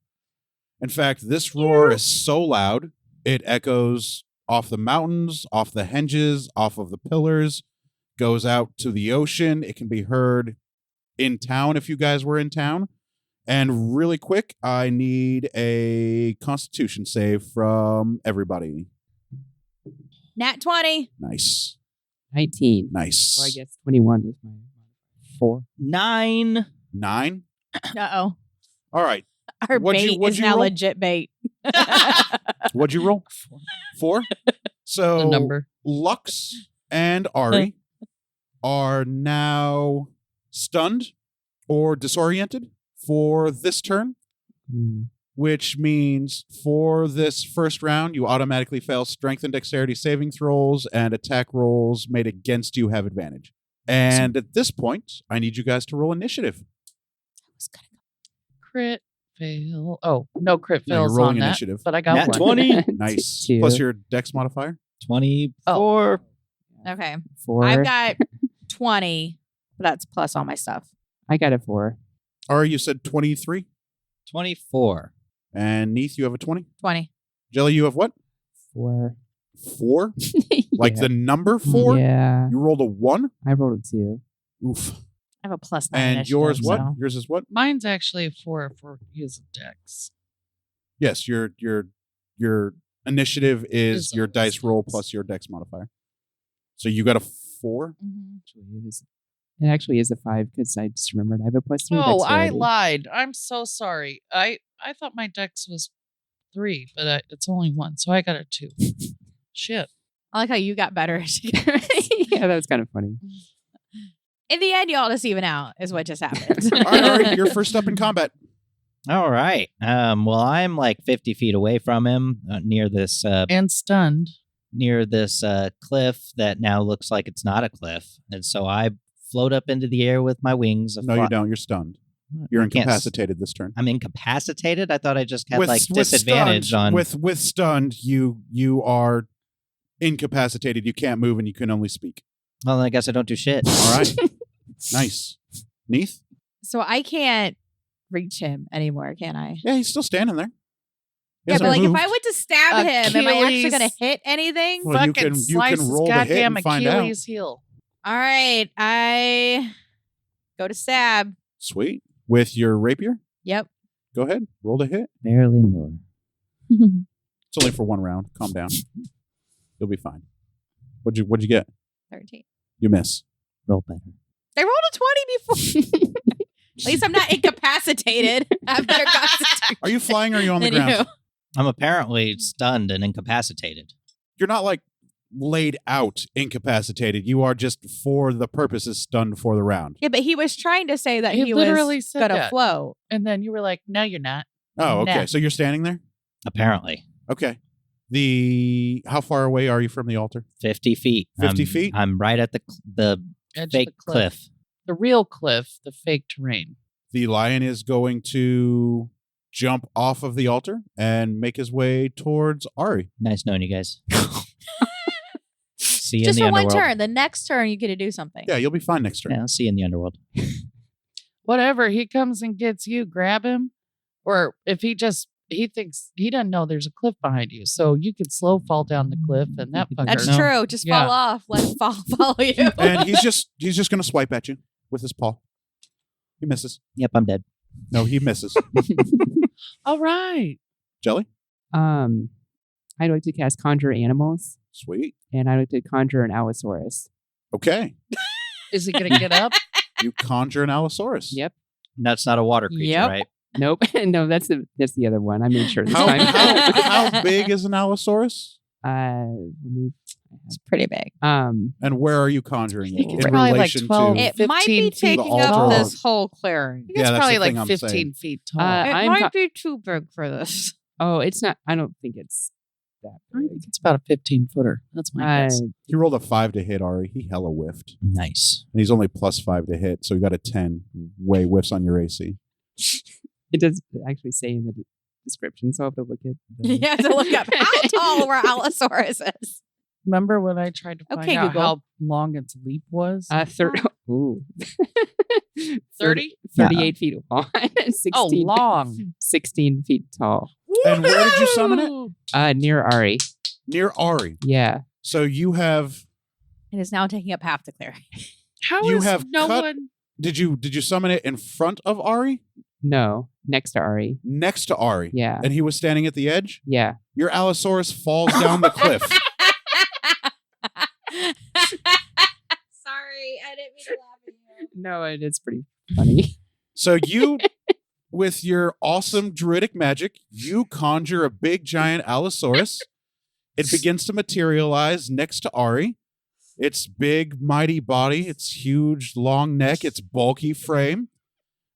In fact, this roar is so loud, it echoes off the mountains, off the henges, off of the pillars, goes out to the ocean. It can be heard in town if you guys were in town. And really quick, I need a Constitution save from everybody. Nat 20. Nice. 19. Nice. Well, I guess 21 was my 4. 9. 9. Uh-oh. All right. Our What'd you- bait what'd is you now roll? legit bait. What'd you roll? 4. So The number. Lux and Ari are now stunned or disoriented for this turn, which means for this first round, you automatically fail strength and dexterity saving throws, and attack rolls made against you have advantage. And at this point, I need you guys to roll initiative. Crit fail. Oh, no crit No, you're fails rolling on that. initiative. But I got Nat one. 20. Nice. 2. Plus your dex modifier. 24. Okay. 4. I've got 20. But that's plus all my stuff. I got a 4. Ari, you said 23. 24. And Neath, you have a 20. 20. Jelly, you have what? 4. 4? Like the number 4? Yeah. You rolled a 1? I rolled a 2. Oof. I have a +9. And initiative, yours what? so- Yours is what? Mine's actually a 4 for use of dex. Yes, your initiative is Is your always dice roll dex. plus your dex modifier. So you got a 4? It actually is a 5 because I just remembered I have a +3 Oh, I dexterity. lied. I'm so sorry. I thought my dex was 3, but it's only 1, so I got a 2. Shit. I like how you got better. Yeah, that was kind of funny. In the end, you all just even out, is what just happened. All right, you're first up in combat. All right. Well, I'm like 50 feet away from him, near this And stunned. cliff that now looks like it's not a cliff, and so I float up into the air with my wings. No, you don't. You're stunned. You're I can't s- incapacitated this turn. I'm incapacitated. I thought I just had like With disadvantage stunned, on. with stunned, you are incapacitated. You can't move and you can only speak. Well, then I guess I don't do shit. All right. Nice. Neath? So I can't reach him anymore, can I? Yeah, he's still standing there. He Yeah, hasn't but like moved. if I went to stab him, am I actually Achilles. going to hit anything? Well, you Fucking can slice his roll to hit goddamn and find out. Achilles heel. All right, I go to stab. Sweet. With your rapier? Yep. Go ahead. Roll to hit. Barely knew her. It's only for 1 round. Calm down. You'll be fine. What'd you get? 13. You miss. Roll better. I rolled a 20 before. At least I'm not incapacitated. I have better constitution Are you flying or are you on the than ground? you. I'm apparently stunned and incapacitated. You're not like laid out incapacitated. You are just for the purposes stunned for the round. Yeah, but he was trying to say that He he literally was said going to that. float. And then you were like, no, you're not. Oh, okay. Nah. So you're standing there? Apparently. Okay. How far away are you from the altar? 50 feet. 50 feet? I'm right at the Edge fake of the cliff. The real cliff, the fake terrain. The lion is going to jump off of the altar and make his way towards Ari. Nice knowing you guys. See you Just in the for one underworld. turn. The next turn, you get to do something. Yeah, you'll be fine next turn. Yeah, I'll see you in the underworld. Whatever, he comes and gets you, grab him. Or if he thinks he doesn't know there's a cliff behind you. So you could slow fall down the cliff and that fucker. That's No. true. Just fall Yeah. off. Let him follow you. And he's just going to swipe at you with his paw. He misses. Yep, I'm dead. No, he misses. All right. Jelly? I'd like to cast Conjure Animals, Sweet. and I'd like to conjure an Allosaurus. Okay. Is he going to get up? You conjure an Allosaurus. Yep. That's not a water creature, Yep. right? Nope. No, that's the other one. I made sure this How, time. how big is an Allosaurus? It's pretty big. And where are you conjuring it? It's In probably like relation 12. to... It might be 15 feet taking altar. up this whole clearing. I think Yeah, it's that's probably the thing like I'm 15 saying. feet tall. It I'm might be too big for this. Oh, it's not. I don't think it's that I big. think it's about a 15-footer. That's my guess. He rolled a 5 to hit, Ari. He hella whiffed. Nice. And he's only plus 5 to hit, so he got a 10. Way whiffs on your AC. It does actually say in the description, so I have to look at. You have to look up how tall our Allosaurus is. Remember when I tried to find Okay, out Google. how long its leap was? 30? 38 feet long. 16, Oh, long. 16 feet tall. And where did you summon it? Near Ari. Near Ari. Yeah. So you have... It is now taking up half the clearing. How You is have no cut- one? Did you summon it in front of Ari? No, next to Ari. Next to Ari? Yeah. And he was standing at the edge? Yeah. Your Allosaurus falls down the cliff. Sorry, I didn't mean to laugh at you. No, it's pretty funny. So you, with your awesome druidic magic, you conjure a big giant Allosaurus. It begins to materialize next to Ari. Its big, mighty body, its huge, long neck, its bulky frame.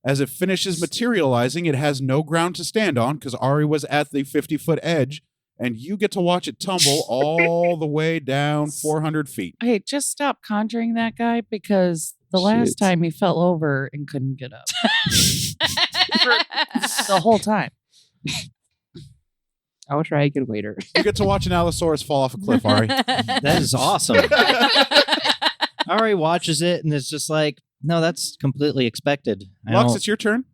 As it finishes materializing, it has no ground to stand on because Ari was at the 50-foot edge, and you get to watch it tumble all the way down 400 feet. Hey, just stop conjuring that guy because the last Shit. time he fell over and couldn't get up. The whole time. I'll try again later. You get to watch an Allosaurus fall off a cliff, Ari. That is awesome. Ari watches it and it's just like, no, that's completely expected. Lux, it's your turn.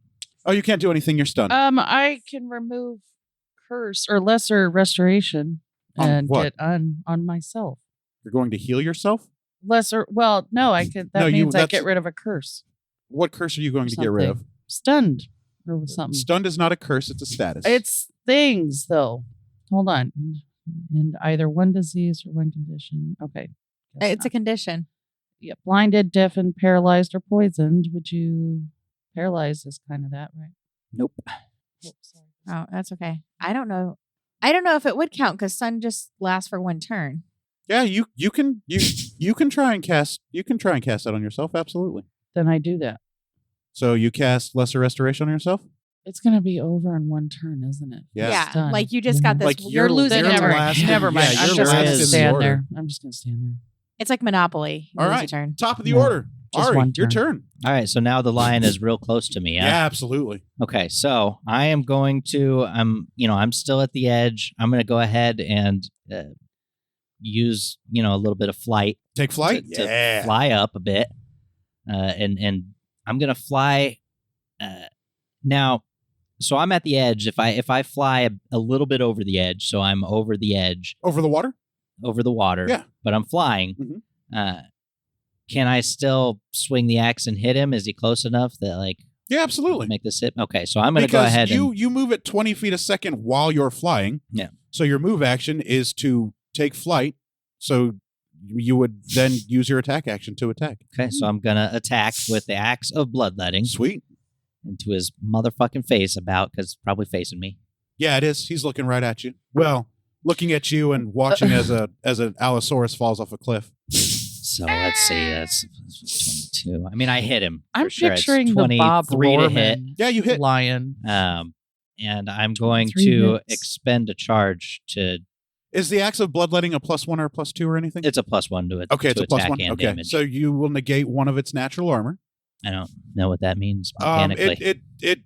Oh, you can't do anything. You're stunned. I can remove curse or lesser restoration. On and what? get on myself. You're going to heal yourself? Lesser. Well, no, I could. That No, means I that's- get rid of a curse. What curse are you going to get rid of? Something. Stunned or something. Stunned is not a curse, it's a status. It's things though. Hold on. And either one disease or one condition. Okay. Guess It's a not. condition. Yeah, blinded, deafened, paralyzed, or poisoned. Would you paralyzed is kind of that, right? Nope. Oh, sorry. Oh, that's okay. I don't know. I don't know if it would count because sun just lasts for one turn. Yeah, you can try and cast that on yourself, absolutely. Then I do that. So you cast Lesser Restoration on yourself? It's gonna be over in one turn, isn't it? Yeah. Yeah, Stunned. like you just got this. Like you're losing Then a you're turn. last in- never mind. yeah, I'm you're just last gonna in the stand order. there. I'm just gonna stand there. It's like Monopoly. You All lose right. a turn. Top of the No, order. just Ari, one your turn. turn. All right, so now the lion is real close to me. Yeah, Yeah. absolutely. Okay, so I am going to. I'm still at the edge. I'm going to go ahead and use a little bit of flight Take flight? to fly up a bit, and I'm going to fly now. So I'm at the edge. If I fly a little bit over the edge, so I'm over the edge, Over the water? over the water. Yeah. But I'm flying. Mhm. Can I still swing the axe and hit him? Is he close enough that Yeah, absolutely. make this hit? Okay, so I'm going to go Because ahead you move at 20 feet a second while you're flying. Yeah. So your move action is to take flight. So you would then use your attack action to attack. Okay, so I'm going to attack with the axe of bloodletting Sweet. into his motherfucking face because probably facing me. Yeah, it is. He's looking right at you. Well, looking at you and watching as an Allosaurus falls off a cliff. So let's see, that's 22. I mean, I hit him. I'm for sure. It's picturing the Bob 23 to hit. Lorman Yeah, you hit. lion. And I'm going 23 to hits. expend a charge to. Is the axe of bloodletting a +1 or a +2 or anything? It's a +1 to it. Okay, it's to a +1. attack and Okay, damage. so you will negate one of its natural armor. I don't know what that means mechanically. It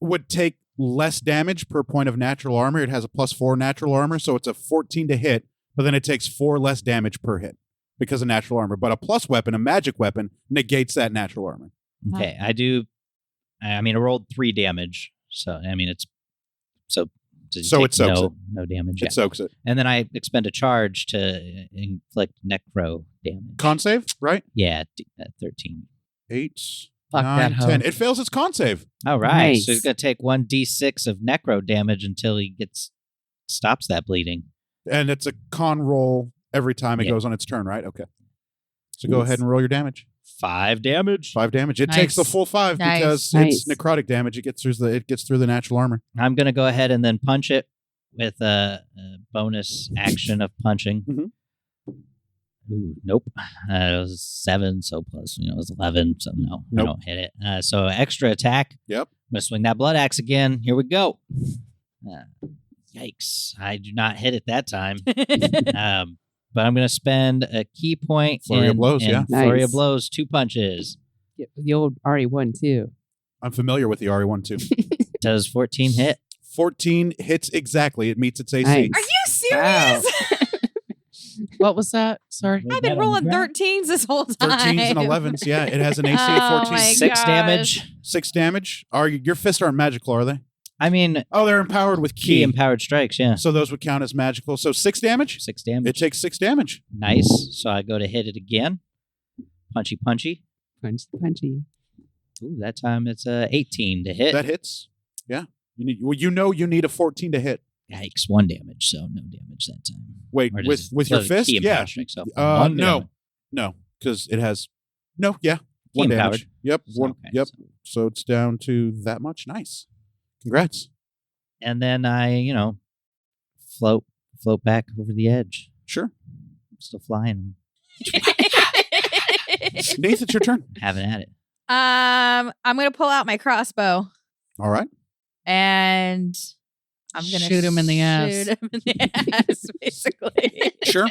would take less damage per point of natural armor. It has a +4 natural armor, so it's a 14 to hit, but then it takes 4 less damage per hit because of natural armor. But a plus weapon, a magic weapon, negates that natural armor. Okay, I do. I mean, I rolled 3 damage, so I mean it's so. Does he So take it soaks no damage. It Yeah. soaks it. And then I expend a charge to inflict necro damage. Con save, right? Yeah, 13. 8, Fuck 9, that hoe. 10. It fails its con save. All right, so Nice. he's gonna take 1d6 of necro damage until he stops that bleeding. And it's a con roll every time it Yeah. goes on its turn, right? Okay. So go Nice. ahead and roll your damage. 5 damage. 5 damage. It takes the Nice. full 5 Nice. because Nice. it's necrotic damage. It gets through the natural armor. I'm gonna go ahead and then punch it with a bonus action of punching. Mhm. Ooh, nope. It was 7, so plus it was 11. So no, I Nope. don't hit it. So extra attack. Yep. I'm gonna swing that blood axe again. Here we go. Yikes! I do not hit it that time. But I'm gonna spend a key point. Flurry of blows, in yeah. Flurry of Nice. blows. 2 punches. The old RE1 too. I'm familiar with the RE1 too. Does 14 hit? 14 hits exactly. It meets its AC. Nice. Are you serious? What was that? Sorry. I've been rolling 13s this whole time. 13s and 11s. Yeah, it has an AC Oh of 14. my 6 gosh. damage. 6 damage. Your fists aren't magical, are they? I mean, Oh, they're empowered with key key. empowered strikes. Yeah, So those would count as magical. So 6 damage? 6 damage. It takes 6 damage. Nice. So I go to hit it again. Punchy, punchy. Punch the punchy. Ooh, that time it's 18 to hit. That hits. Yeah. You need a 14 to hit. Yikes, 1 damage. So no damage that time. Wait, Or with does- your so fist? key Yeah. empowered strike, so 1 No. damage. No, because it has yeah. Key 1 empowered. damage. Yep. So, One. okay, Yep. so- So it's down to that much. Nice. Congrats. And then I, float back over the edge. Sure. I'm still flying. Nath, it's your turn. I'm having at it. I'm gonna pull out my crossbow All right. and I'm gonna Shoot him in the ass. Shoot him in the ass, basically. Sure.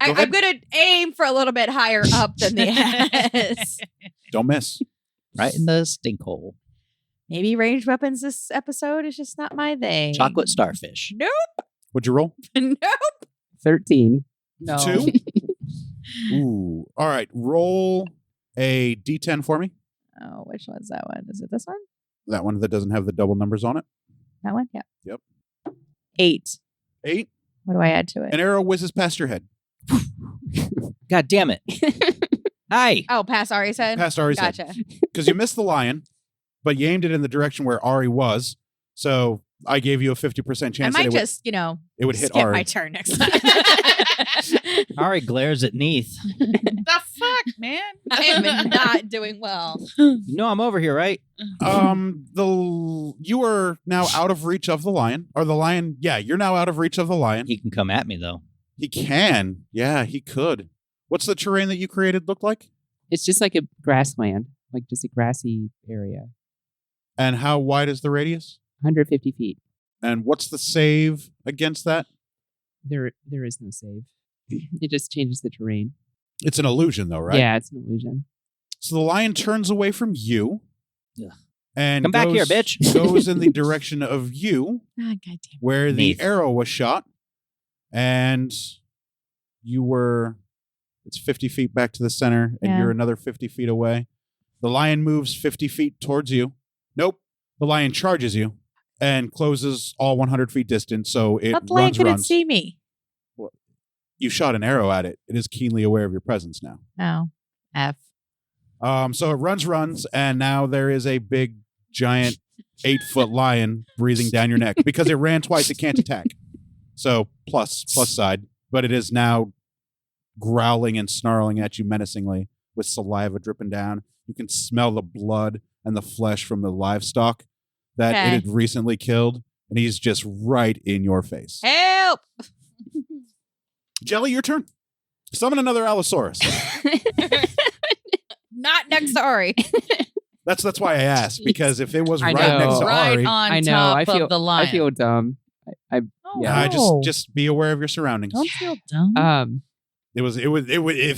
I'm ahead. gonna aim for a little bit higher up than the ass. Don't miss. Right in the stink hole. Maybe ranged weapons this episode is just not my thing. Chocolate starfish. Nope. What'd you roll? Nope. 13. No. 2? Ooh. All right. Roll a D10 for me. Oh, which one's that one? Is it this one? That one that doesn't have the double numbers on it. That one? Yeah. Yep. 8. 8. What do I add to it? An arrow whizzes past your head. God damn it. Hi. Oh, past Ari's head? Past Ari's head. Gotcha. Because you missed the lion, but you aimed it in the direction where Ari was. So I gave you a 50% chance I that might just, it would hit skip Ari. my turn next time. Ari glares at Neath. The fuck, man? I am not doing well. You know I'm over here, right? You are now out of reach of the lion. Or the lion, you're now out of reach of the lion. He can come at me, though. He can. Yeah, he could. What's the terrain that you created look like? It's just like a grassland, like just a grassy area. And how wide is the radius? 150 feet. And what's the save against that? There is no save. It just changes the terrain. It's an illusion, though, right? Yeah, it's an illusion. So the lion turns away from you. Yeah. And Come back here, bitch. Goes in the direction of you, Ah, goddamn. where the Neath. arrow was shot. And you were... It's 50 feet back to the center, and Yeah. you're another 50 feet away. The lion moves 50 feet towards you. Nope. The lion charges you and closes all 100 feet distance, so it That lion couldn't runs. see me. You shot an arrow at it. It is keenly aware of your presence now. Oh, F. So it runs, and now there is a big, giant, 8-foot lion breathing down your neck. Because it ran twice, it can't attack. So plus side. But it is now growling and snarling at you menacingly with saliva dripping down. You can smell the blood and the flesh from the livestock that it had recently killed. And he's just right in your face. Help! Jelly, your turn. Summon another Allosaurus. Not next to Ari. That's why I asked, because if it was I right know. next to Right Ari, on I know. top I feel of the lion. I feel dumb. Oh, Yeah. no. just be aware of your surroundings. Don't feel dumb. If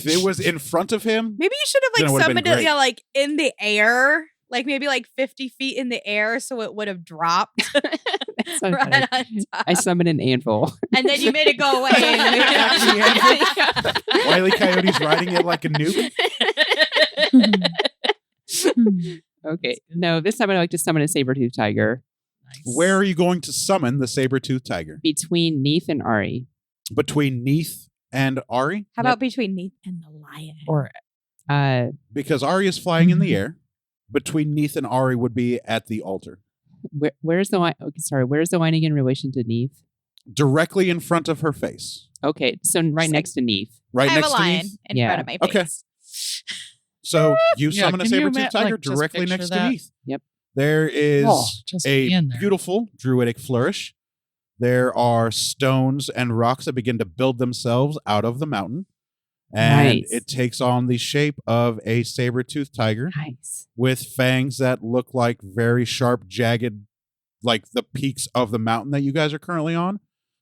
it was in front of him, Maybe you should Then it have would've summoned been it, great. like in the air, like maybe like 50 feet in the air, so it would have dropped That's not right bad. on top. I summon an anvil. And then you made it go away. And made it after you. Wile E. Coyote's riding it like a nuke. Okay. No, this time I'd like to summon a saber-toothed tiger Nice. Where are you going to summon the saber-toothed tiger? between Neath and Ari. Between Neath and Ari? How about between Neath and the lion? Or Because Ari is flying in the air. Between Neath and Ari would be at the altar. Where's the line? Okay, sorry. Where's the line again in relation to Neath? Directly in front of her face. Okay, so right Same. next to Neath. Right I have next a to lion Neath. in Yeah. front of my face. Okay. So you Yeah, summon a can you saber-toothed tiger just directly picture next that? to Neath. Yep. There is Oh, just a be in there. beautiful druidic flourish. There are stones and rocks that begin to build themselves out of the mountain. And Nice. it takes on the shape of a saber-toothed tiger Nice. with fangs that look like very sharp, jagged, like the peaks of the mountain that you guys are currently on.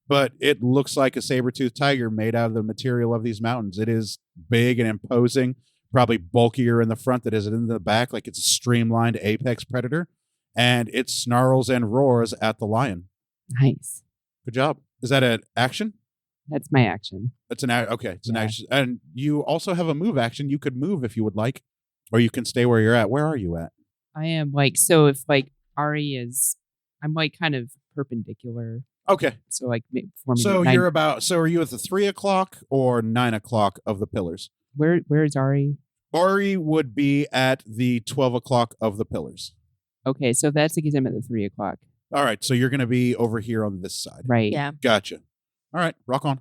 But it looks like a saber-toothed tiger made out of the material of these mountains. It is big and imposing, probably bulkier in the front than it is in the back, like it's a streamlined apex predator. And it snarls and roars at the lion. Nice. Good job. Is that an action? That's my action. It's an okay. It's an Yeah. action, and you also have a move action. You could move if you would like, or you can stay where you're at. Where are you at? I am like, so if like Ari is, I'm like kind of perpendicular. Okay, So like forming. so nine- you're about. So are you at the 3:00 or 9:00 of the pillars? where's Ari? Ari would be at the 12:00 of the pillars. Okay, so that's because I'm at the 3:00. All right, so you're going to be over here on this side. Right. Yeah. Gotcha. All right, rock on.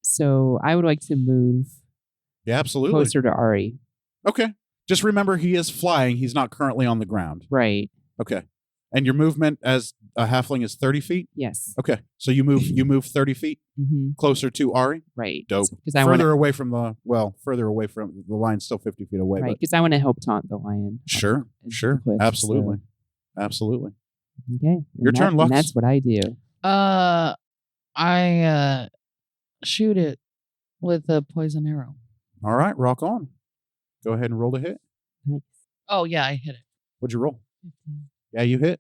So I would like to move Yeah, absolutely. closer to Ari. Okay. Just remember, he is flying. He's not currently on the ground. Right. Okay. And your movement as a halfling is 30 feet. Yes. Okay, so you move 30 feet Mm-hmm. closer to Ari. Right. Dope. Because I want Further away from further away from the line's still 50 feet away. right. But Because I want to help taunt the lion. sure, the sure, cliff, absolutely, absolutely. Okay. Your And turn, and Lux. that's what I do. I shoot it with a poison arrow. All right, rock on. Go ahead and roll to hit. Nice. Oh yeah, I hit it. What'd you roll? 15. Yeah, you hit.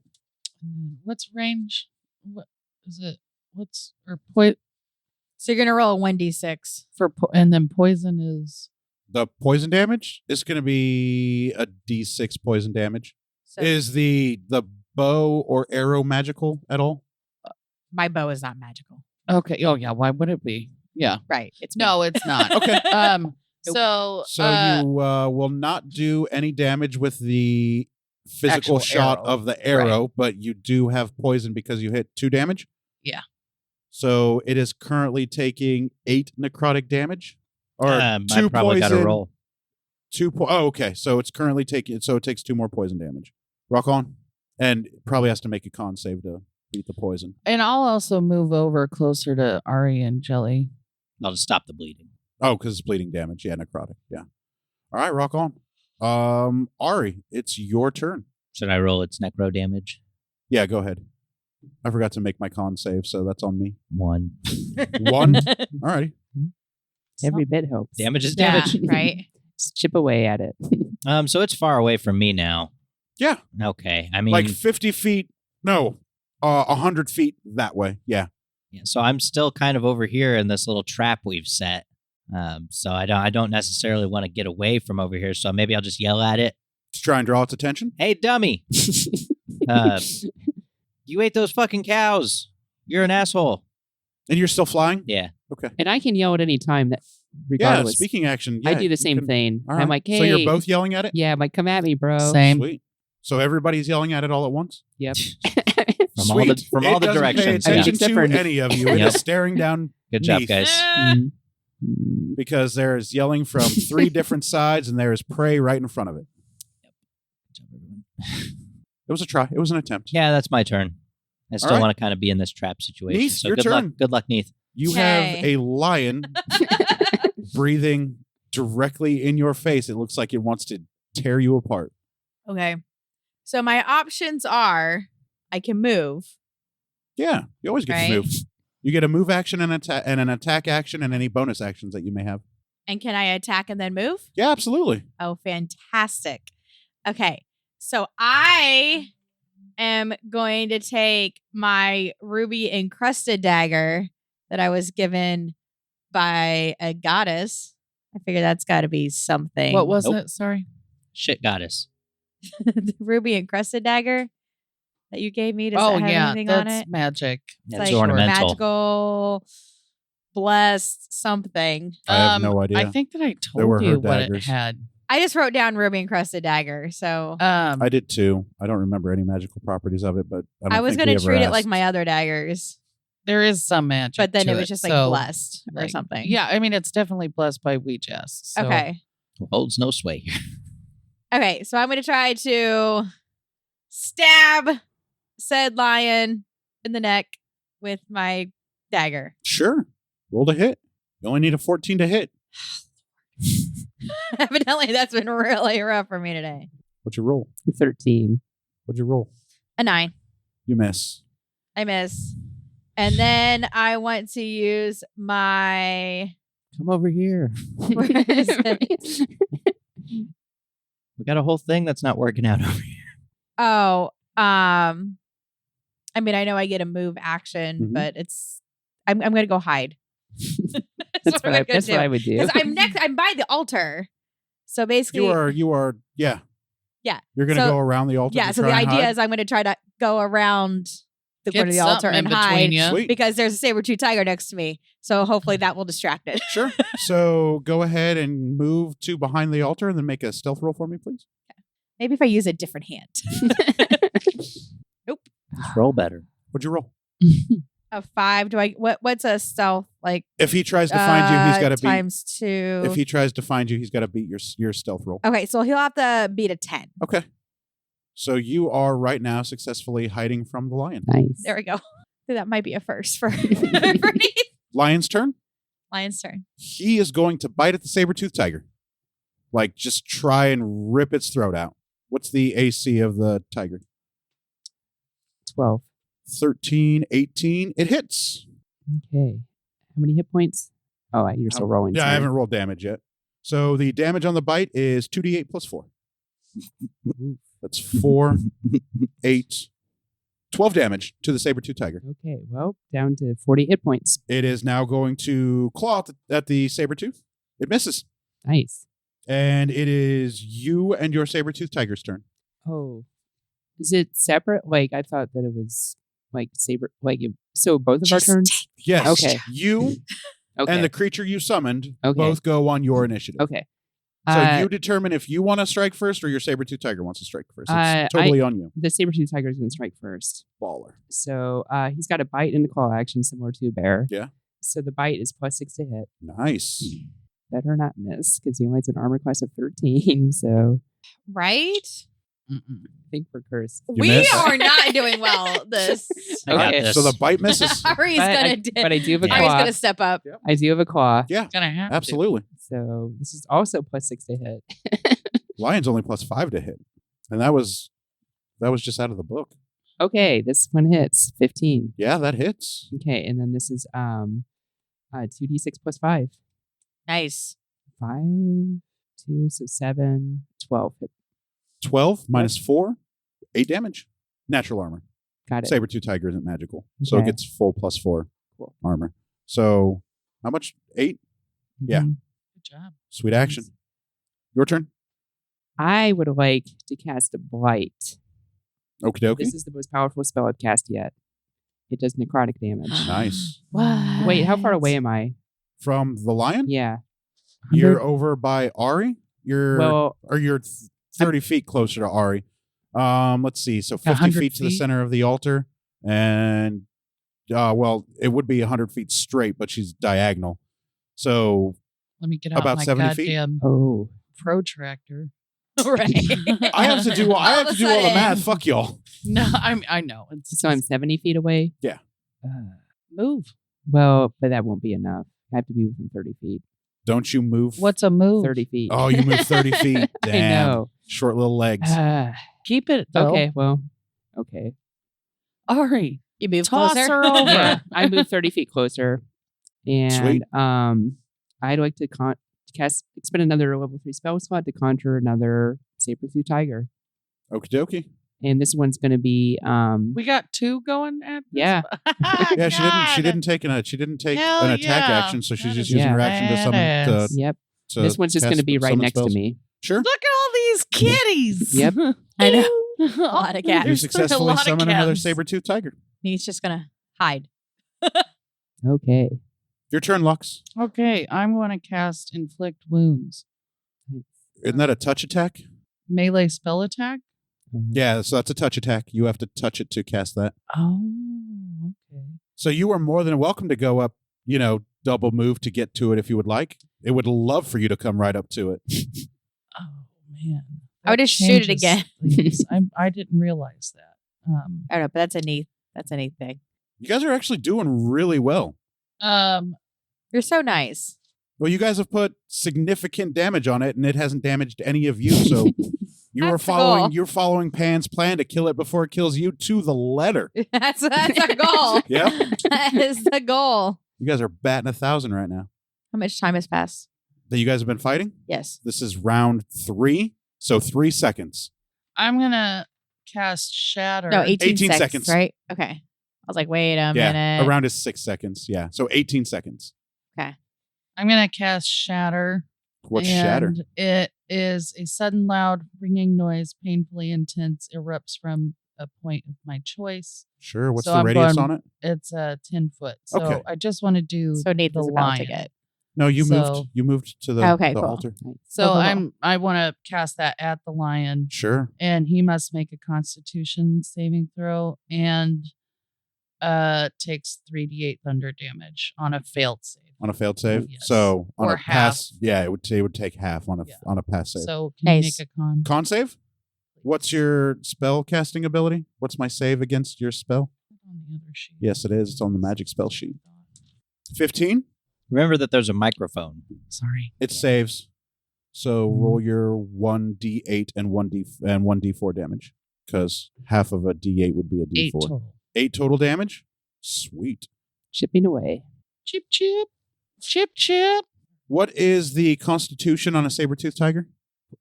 And then what's range? What is it? What's or So you're going to roll a 1d6. and then poison is The poison damage is going to be a D6 poison damage. So Is the bow or arrow magical at all? my bow is not magical. Okay. Oh yeah. Why would it be? Yeah. Right. It's No, it's not. Okay. So You will not do any damage with the physical Actual shot arrow. of the arrow, but you do have poison because you hit 2 damage. Yeah. So it is currently taking 8 necrotic damage, or I 2 probably got to poison. roll. Oh, okay. So it's currently taking. So it takes 2 more poison damage. Rock on, and probably has to make a con save to beat the poison. and I'll also move over closer to Ari and Jelly. I'll just stop the bleeding. Oh, because it's bleeding damage. Yeah, necrotic. Yeah. All right, rock on. Ari, it's your turn. Should I roll its necro damage? Yeah, go ahead. I forgot to make my con save, so that's on me. 1. 1. All righty. Every bit helps. Damage is yeah, damage. right. Just chip away at it. So it's far away from me now. Yeah, Okay. I mean, like 50 feet. No, 100 feet that way. Yeah. yeah, so I'm still kind of over here in this little trap we've set. So I don't necessarily want to get away from over here. So maybe I'll just yell at it. To try and draw its attention. Hey, dummy! You ate those fucking cows. You're an asshole. And you're still flying? Yeah. Okay. And I can yell at any time. That Yeah, regardless. speaking action. I yeah, do the you same can- thing. All I'm right. like, hey. So you're both yelling at it? Yeah, I'm like, come at me, bro. Same. Sweet. So everybody's yelling at it all at once? Yep. From all the Sweet. from It all the doesn't directions. Pay Yeah. attention Except to for- any of you. It Yep. is staring down Good job, Neath. guys. Mm. because there is yelling from 3 different sides and there is prey right in front of it. Good job, everyone. It was a try. It was an attempt. Yeah, that's my turn. I still right. want to kind of be in this trap situation. Neath, so your good luck. turn. Good luck, Neath. You Okay. have a lion breathing directly in your face. It looks like it wants to tear you apart. Okay. So my options are I can move. Yeah, you always get Right. to move. You get a move action and an attack action and any bonus actions that you may have. And can I attack and then move? Yeah, absolutely. Oh, fantastic. Okay. So I am going to take my ruby encrusted dagger that I was given by a goddess. I figure that's got to be something. What was Nope. it? Sorry. Shit goddess. the ruby encrusted dagger that you gave me? Does Oh that have yeah, anything on that's it? magic. Yeah, It's it's like ornamental. magical, blessed something. I have no idea. I think that I They were told her you what it daggers. had. I just wrote down ruby encrusted dagger. So I did too. I don't remember any magical properties of it, but I, don't I was going going to to treat it like my other daggers, there is some magic, but then to it was just like so, blessed or like, something. Yeah, I mean it's definitely blessed by Weejess. So. Okay. Holds no sway. Okay. So I'm going to try to stab said lion in the neck with my dagger. Sure. Roll to hit. You only need a 14 to hit. Evidently, that's been really rough for me today. What'd you roll? 13. What'd you roll? A 9. You miss. I miss. And then I want to use my. Come over here. Where is it? We got a whole thing that's not working out over here. Oh, I mean, I know I get a move action, Mhm. but it's. I'm going to go hide. That's what I would do. Because I'm next. I'm by the altar. So basically, You are, yeah. Yeah. You're going to So- go around the altar. yeah. to So try the and idea hide? is I'm going to try to go around the Get corner of the altar something and in hide between you. Sweet. because there's a saber-tooth tiger next to me. So hopefully that will distract it. Sure. So go ahead and move to behind the altar and then make a stealth roll for me, please. Maybe if I use a different hand. Nope. Just roll better. What'd you roll? A 5. Do I? What's a stealth like? If he tries to find you, he's got to beat. times 2. If he tries to find you, he's got to beat your stealth roll. Okay, so he'll have to beat a 10. Okay. So you are right now successfully hiding from the lion. Nice. There we go. That might be a first for Neath. Lion's turn. Lion's turn. He is going to bite at the saber-tooth tiger. Like, just try and rip its throat out. What's the AC of the tiger? 12. 13, 18. It hits. Okay. How many hit points? Oh, you're still rolling. Yeah, I sorry. haven't rolled damage yet. So the damage on the bite is 2d8 plus 4. Ooh. That's 4, 8, 12 damage to the saber-tooth tiger. Okay, well, down to 40 hit points. It is now going to claw at the saber-tooth. It misses. Nice. And it is you and your saber-tooth tiger's turn. Oh. Is it separate? Like, I thought that it was like saber, like so both of our Just turns. Yes. Okay. You Okay. and the creature you summoned Okay. both go on your initiative. Okay. So you determine if you want to strike first or your saber-tooth tiger wants to strike first. It's totally on you. The saber-tooth tiger is going to strike first. Baller. So he's got a bite and a claw action similar to a bear. Yeah. So the bite is +6 to hit. Nice. Better not miss because he only has an armor class of 13. So Right? I think we're cursed. We miss? are not doing well. This. I got Okay. this. So the bite misses. Ari's But I do have a Ari's claw. gonna step up. I do have a claw. Yeah, Gonna have to. absolutely. So this is also +6 to hit. Lion's only +5 to hit. And that was just out of the book. Okay, this one hits 15. Yeah, that hits. Okay, and then this is 2d6 + 5. Nice. 5, 2, so 7, 12. 12 minus 4, 8 damage. Natural armor. Got it. Saber-tooth tiger isn't magical. So it Okay. gets full +4 Cool. armor. So how much? 8? yeah. Mhm. Good job. Sweet action. Your turn. I would like to cast a Blight. Okie dokie. This is the most powerful spell I've cast yet. It does necrotic damage. Nice. What? Wait, how far away am I? From the lion? Yeah. You're over by Ari? You're 30 feet closer to Ari. Let's see. So 50 100 feet to the feet? center of the altar. And, it would be 100 feet straight, but she's diagonal. So Let me get out About my 70 feet? goddamn Oh. protractor. Right. I have to do all All of a the sudden. math. Fuck y'all. No, I know. It's So I'm 70 feet away? Yeah. move. Well, but that won't be enough. I have to be within 30 feet. Don't you move. What's a move? 30 feet. Oh, you move 30 feet. I Damn. know. Short little legs. Keep it though. Okay, well, okay. Ari, You move toss closer. her over. Yeah, I moved 30 feet closer. And Sweet. I'd like to expend another level 3 spell slot to conjure another saber-tooth tiger. Okie dokie. And this one's going to be We got 2 going at this? Yeah. Yeah, she God. didn't take an Hell attack yeah. action, so she's That just is using her action to summon. badass. Yep. To This one's just cast going to be right summon next spells. to me. Sure. Look at all these kitties. Yep. I know. A lot of cats. You There's successfully a lot of summon another cats. saber-tooth tiger. He's just gonna hide. Okay. Your turn, Lux. Okay, I'm going to cast Inflict Wounds. Isn't that a touch attack? Melee spell attack? Yeah, so that's a touch attack. You have to touch it to cast that. Oh, okay. So you are more than welcome to go up, double move to get to it if you would like. It would love for you to come right up to it. Oh, man. I would That just shoot it changes again. things. I didn't realize that. I don't know, but that's a neat thing. You guys are actually doing really well. You're so nice. Well, you guys have put significant damage on it, and it hasn't damaged any of you. So you're That's the goal. following Pan's plan to kill it before it kills you to the letter. That's our goal. Yep. That is the goal. You guys are batting 1,000 right now. How much time has passed? That you guys have been fighting. Yes. This is round 3, so 3 seconds. I'm going to cast Shatter. No, 18 18 seconds, seconds. right? Okay. I was like, wait a Yeah, minute. a round is 6 seconds. Yeah, so 18 seconds. I'm going to cast Shatter. What's shatter? And it is a sudden, loud, ringing noise, painfully intense, erupts from a point of my choice. Sure. What's So the I'm radius going- on it? It's 10 foot. So Okay. I just want to do So Nathan's the about lion. to get. No, you So- moved. You moved to the, Okay, the cool. altar. So Cool. I want to cast that at the lion, Sure. and he must make a Constitution saving throw and takes 3d8 thunder damage on a failed save. On a failed save. Yes. So on Or a pass, yeah, it would take half on a Yeah. on a pass save. So can Nice. you make a con? Con save? What's your spell casting ability? What's my save against your spell? On the other sheet. Yes, it is. It's on the magic spell sheet. 15. Remember that there's a microphone. Sorry. It saves. So roll your 1d8 and 1d4 damage, because half of a d8 would be a 8 d4. total. 8 total damage. Sweet. Chipping away. Chip, chip. Chip, chip. What is the constitution on a saber-toothed tiger?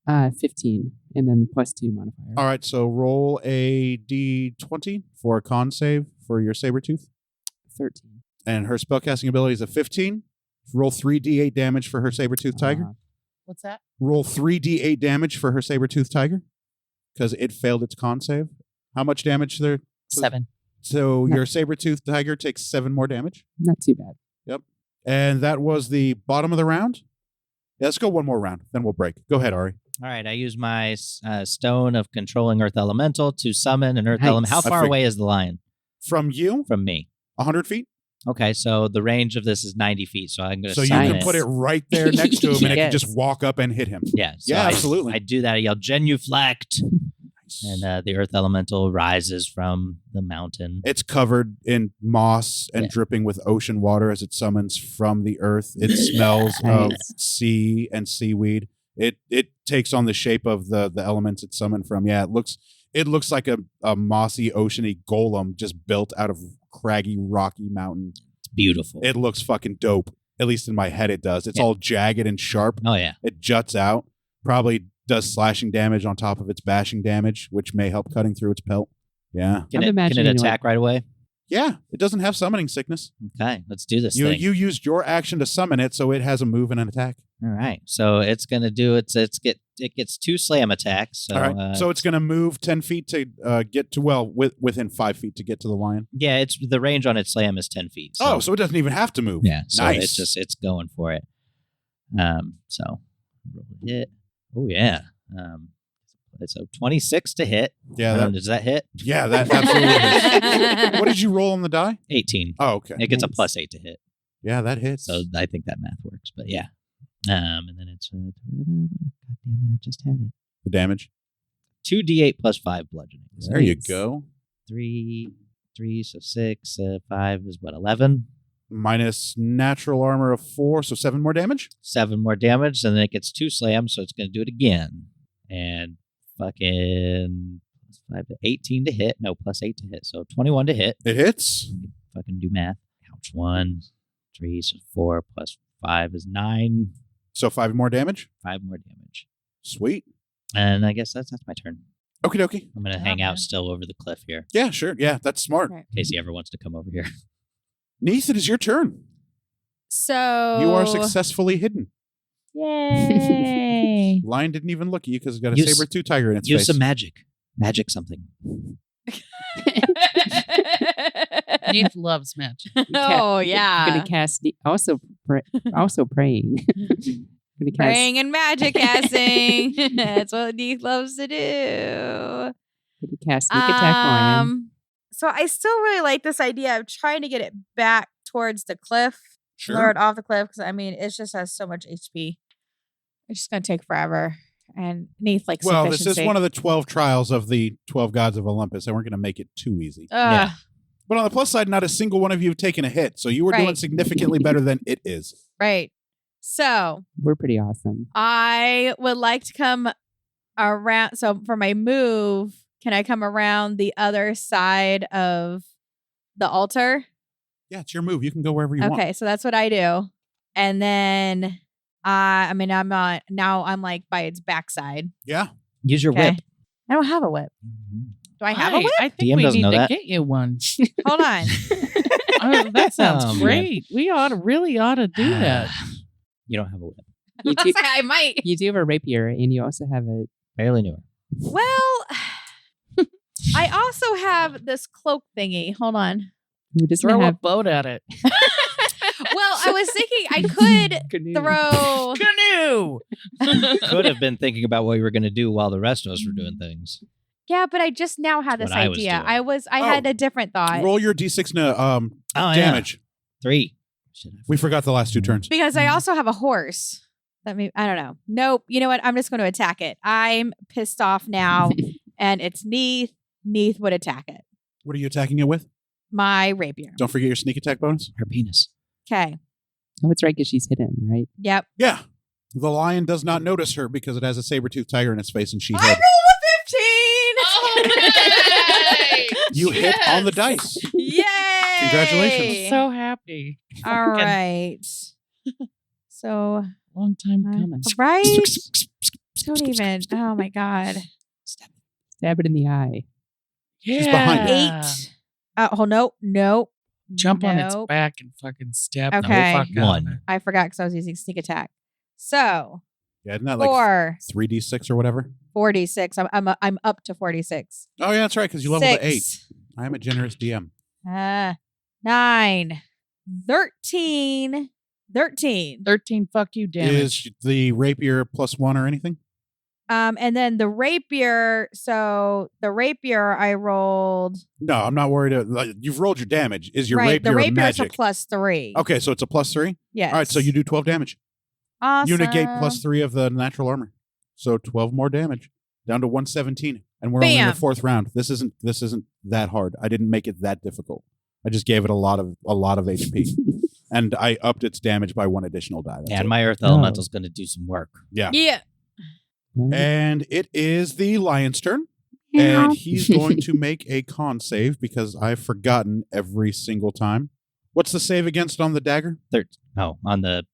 15. And then +2 modifier. All right, so roll a d20 for a con save for your saber-tooth. 13. And her spellcasting ability is a 15. Roll 3d8 damage for her saber-toothed tiger. What's that? Roll 3d8 damage for her saber-toothed tiger, because it failed its con save. How much damage there? 7. So No. your saber-toothed tiger takes 7 more damage. Not too bad. And that was the bottom of the round. Yeah, let's go one more round. Then we'll break. Go ahead, Ari. All right, I use my stone of controlling Earth Elemental to summon an Earth Nice. Element. How I far fig- away is the lion From you, from me? 100 feet. Okay, so the range of this is 90 feet, so I'm going to So you summon can it. put it right there next to him, and it can Yes. just walk up and hit him. Yeah, so Yeah, I- absolutely. I do that. I yell, genuflect. And the Earth Elemental rises from the mountain. It's covered in moss and Yeah. dripping with ocean water as it summons from the earth. It smells of Nice. sea and seaweed. It takes on the shape of the elements it's summoned from. Yeah, it looks like a mossy, oceany golem just built out of craggy, rocky mountain. It's beautiful. It looks fucking dope. At least in my head, it does. It's Yeah. all jagged and sharp. Oh, yeah. It juts out. Probably does slashing damage on top of its bashing damage, which may help cutting through its pelt. Yeah. Can I'm it imagining, like- attack right away? Yeah. It doesn't have summoning sickness. Okay, let's do this You thing. used your action to summon it, so it has a move and an attack. All right, so it's going to do it gets 2 slam attacks. So, All right. So it's going to move 10 feet to get to, within 5 feet to get to the lion. yeah, it's the range on its slam is 10 feet. So, So it doesn't even have to move. yeah, so Nice. it's going for it. So roll a hit. Oh yeah. It's a 26 to hit. Yeah. Does that hit? Yeah, that absolutely is. What did you roll on the die? 18. Oh, okay. It gets a Nice. plus 8 to hit. Yeah, that hits. So I think that math works. But yeah. And then it's God damn it, I just had it. The damage. 2d8 plus 5 bludgeoning. There you Nice. go. 3, so 6, 5 is what, 11? Minus natural armor of 4, so 7 more damage. 7 more damage, and then it gets 2 slams, so it's going to do it again. And fucking plus 5 to 18 to hit. No, plus 8 to hit. So 21 to hit. It hits. Fucking do math. Ouch. 1, 3, so 4 plus 5 is 9. So 5 more damage. 5 more damage. Sweet. And I guess that's my turn. Okie dokie. I'm going to Yeah, hang man. out still over the cliff here Yeah, sure. Yeah, that's smart. Right. in case he ever wants to come over here. Neith, it is your turn. So You are successfully hidden. Yay! Lion didn't even look at you because it's got a Use- saber-tooth tiger in its Use face. some magic. Magic something. Neith loves magic. Oh yeah. Gonna cast also praying. Gonna cast Praying and magic casting. That's what Neith loves to do. gonna cast sneak attack lion. So I still really like this idea of trying to get it back towards the cliff, lure Sure. it off the cliff, because I mean it just has so much HP. It's just gonna take forever. And Neith likes Well, this is efficiency. one of the 12 trials of the 12 gods of Olympus, and we're going to make it too easy. Ugh. But on the plus side, not a single one of you have taken a hit, so you were doing Right. significantly better than it is. Right. So We're pretty awesome. I would like to come around. So for my move, can I come around the other side of the altar? Yeah, it's your move. You can go wherever you want. Okay, so that's what I do. And then I'm like by its backside. Yeah. Use your Okay. whip. I don't have a whip. Do I have a whip? I think DM we doesn't need know to that. get you one. Hold on. Oh, that sounds Oh, man. great. We really ought to do that. You don't have a whip. You do, I might. you do have a rapier, and you also have a. Barely knew her. Well, I also have this cloak thingy. Hold on. Who doesn't Throw a have boat at it. Well, I was thinking I could canoe? throw. Canoe. Could have been thinking about what you were going to do while the rest of us were doing things. Yeah, but I just now had That's this what I was idea. doing. I Oh. had a different thought. Roll your d6 Oh, damage. Yeah. 3. Shit, I We forgot the last 2 turns. Because I also have a horse. That may I don't know. Nope. You know what? I'm just going to attack it. I'm pissed off now, and it's Neith. Neith would attack it. What are you attacking it with? My rapier. Don't forget your sneak attack bonus. Her penis. Okay. Oh, it's right because she's hidden, right? Yep. Yeah. The lion does not notice her because it has a saber-toothed tiger in its face and she I hid. rolled a 15. You hit on the dice. Yay! Congratulations. So happy. All right. So Long time coming. right. Don't even. Oh my god. Stab it in the eye. She's behind you. 8. Oh no. Jump on its Nope. back and fucking stab Okay. the fuck out of 1. it. I forgot because I was using sneak attack. So Yeah, isn't that like 3d6 or whatever? 46. I'm up to 46. Oh, yeah, that's right, because you leveled to 8. I am a generous DM. 9, 13. 13 fuck you damage. Is the rapier +1 or anything? And then the rapier. So the rapier I rolled. No, I'm not worried. You've rolled your damage. Is your right. rapier The rapier is a magic? +3. Okay, so it's a +3? Yes. All right, so you do 12 damage. awesome. You negate +3 of the natural armor. So 12 more damage. Down to 117. And we're only in the Bam. 4th round. This isn't that hard. I didn't make it that difficult. I just gave it a lot of HP. And I upped its damage by 1 additional die. That's And it. my Earth Elemental's going to do some work. Yeah. Yeah. And it is the lion's turn. And he's going to make a con save because I've forgotten every single time. What's the save against on the dagger? On the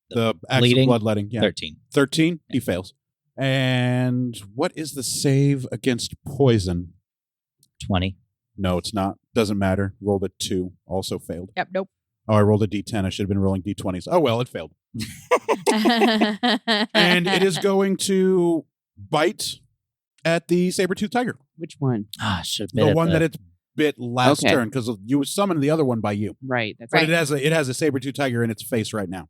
The actual bleeding? bloodletting. Yeah. 13. 13. He fails. And what is the save against poison? 20. No, it's not. Doesn't matter. Rolled a 2. Also failed. Yep. Nope. Oh, I rolled a D10. I should have been rolling D20s. Oh, well, it failed. And it is going to bite at the saber-toothed tiger. Which one? Should have been The one that it bit last Okay. turn, because you summoned the other one by you. Right. That's But right. it has a saber-toothed tiger in its face right now.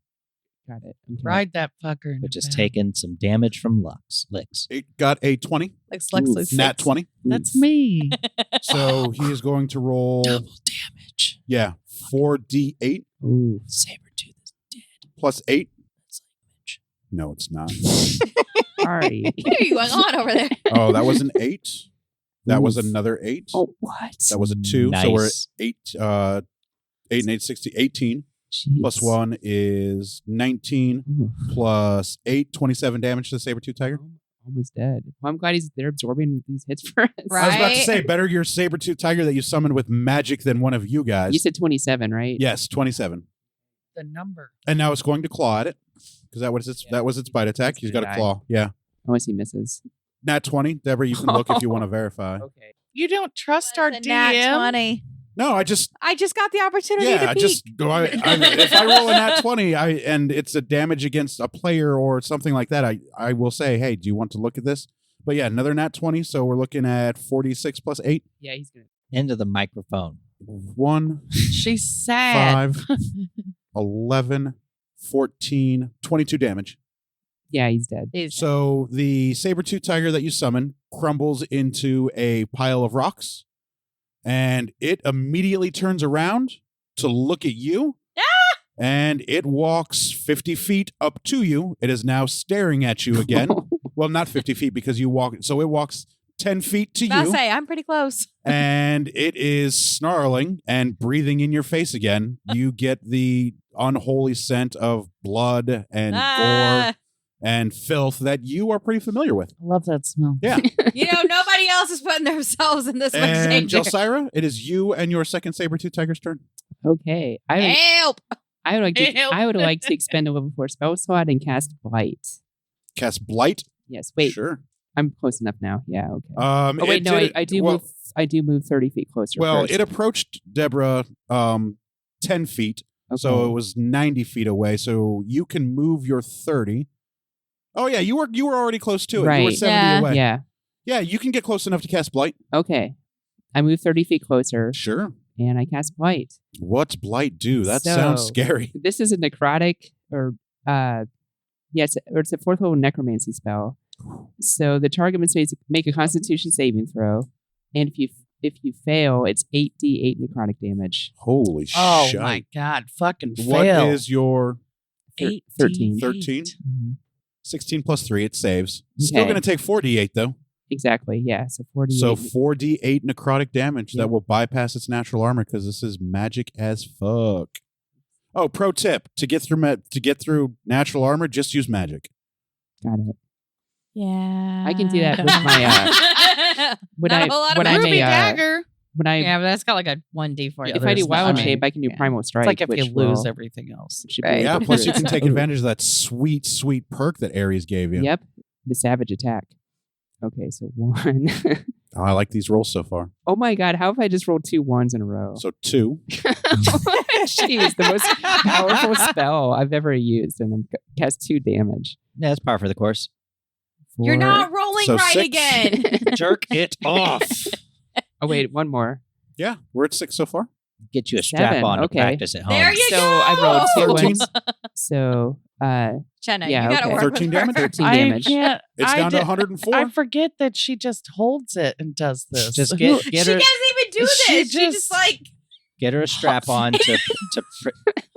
Got it. Okay. Ride that fucker. But just taking some damage from licks. It got a 20. Like Nat 20. That's me. So he is going to roll, Double damage. 4d8 Ooh. Sabertooth is dead. plus 8. That's like Mitch. No, it's not. Sorry. What are you going on over there? Oh, that was an 8. That was Oof. another 8. Oh, what? That was a 2. So we're at Nice. 8. 8 and 8, 16, 18. Jeez. Plus 1 is 19. Ooh. Plus 8, 27 damage to the saber-tooth tiger. Almost dead. Well, I'm glad they're absorbing these hits for us. Right. I was about to Right? say, better your saber-tooth tiger that you summoned with magic than one of you guys. You said 27, right? Yes, 27. The number. And now it's going to claw at it. Because that was its bite attack. He's got a Good claw. Yeah. Unless he misses. Nat 20. Deborah, you can look if you want to verify. Okay. You don't trust our It's a nat DM. 20. No, I just I just got the opportunity yeah, to I peek. just go. If I roll a nat 20, and it's a damage against a player or something like that, I will say, hey, do you want to look at this? But yeah, another nat 20, so we're looking at 46 plus 8. Yeah, he's gonna. Into the microphone. 1, She's sad. 5, 11, 14, 22 damage. Yeah, he's dead. So the saber-tooth tiger that you summon crumbles into a pile of rocks, and it immediately turns around to look at you, and it walks 50 feet up to you. It is now staring at you again. Well, not 50 feet because you walk, so it walks 10 feet to I'll you, say I'm pretty close. and it is snarling and breathing in your face again. You get the unholy scent of blood and gore and filth that you are pretty familiar with. I love that smell. Yeah. Nobody else is putting themselves in this much And danger. Jelsira, it is you and your second saber-tooth tiger's turn. Okay. Help! I would like to. Help. I would like to expend a level 4 spell slot and cast Blight. Cast Blight. Yes. Wait. Sure. I'm close enough now. Yeah. Okay. Oh wait. No. I do move. I do move 30 feet closer. Well, first. it approached Deborah 10 feet, so it was 90 feet away. So you can move your 30. Oh yeah, you were already close to it. You were Right. 70 Yeah. away. Yeah. Yeah, you can get close enough to cast Blight. Okay. I move 30 feet closer Sure. and I cast Blight. What's Blight do? That So- sounds scary. This is a necrotic or yes, or it's a 4th level necromancy spell. So the target must make a Constitution saving throw, and if you fail, it's 8d8 necrotic damage. Holy Oh shit. my god. Fucking What fail. is your 13. 13? Mhm. 16 plus 3, it saves. Still Okay. going to take 4d8 though. Exactly. Yeah. So 48. So 4d8 necrotic damage Yeah. that will bypass its natural armor because this is magic as fuck. Oh, pro tip: to get through natural armor, just use magic. Got it. Yeah. I can do that with my when Not I a whole lot of when I'm Ruby a dagger. when I Yeah, but that's got like a 1d4. Yeah, if I do there's wild not- shape, I can do yeah. primal strike. It's like if which you lose will- everything else. should Right. be Yeah, able to plus do you it. can take Ooh. advantage of that sweet perk that Ares gave you. Yep. The savage attack. Okay, so 1. Oh, I like these rolls so far. Oh my god, how if I just rolled 2 1s in a row? So 2. Jeez, the most powerful spell I've ever used, and I'm cast 2 damage. Yeah, that's par for the course. You're 4. not rolling So right 6. again. Jerk it off. Oh wait, 1 more. Yeah, we're at 6 so far. Get you a 7, strap on to okay. practice at home. There you So go. I rolled 2 13. ones. So Jenna, Yeah, you got to okay. work 13 with her. damage? 13 I damage. can't. It's I down to did- 104. I forget that she just holds it and does this. Just Who- get She her doesn't even do this. She She just just- like get her a strap on to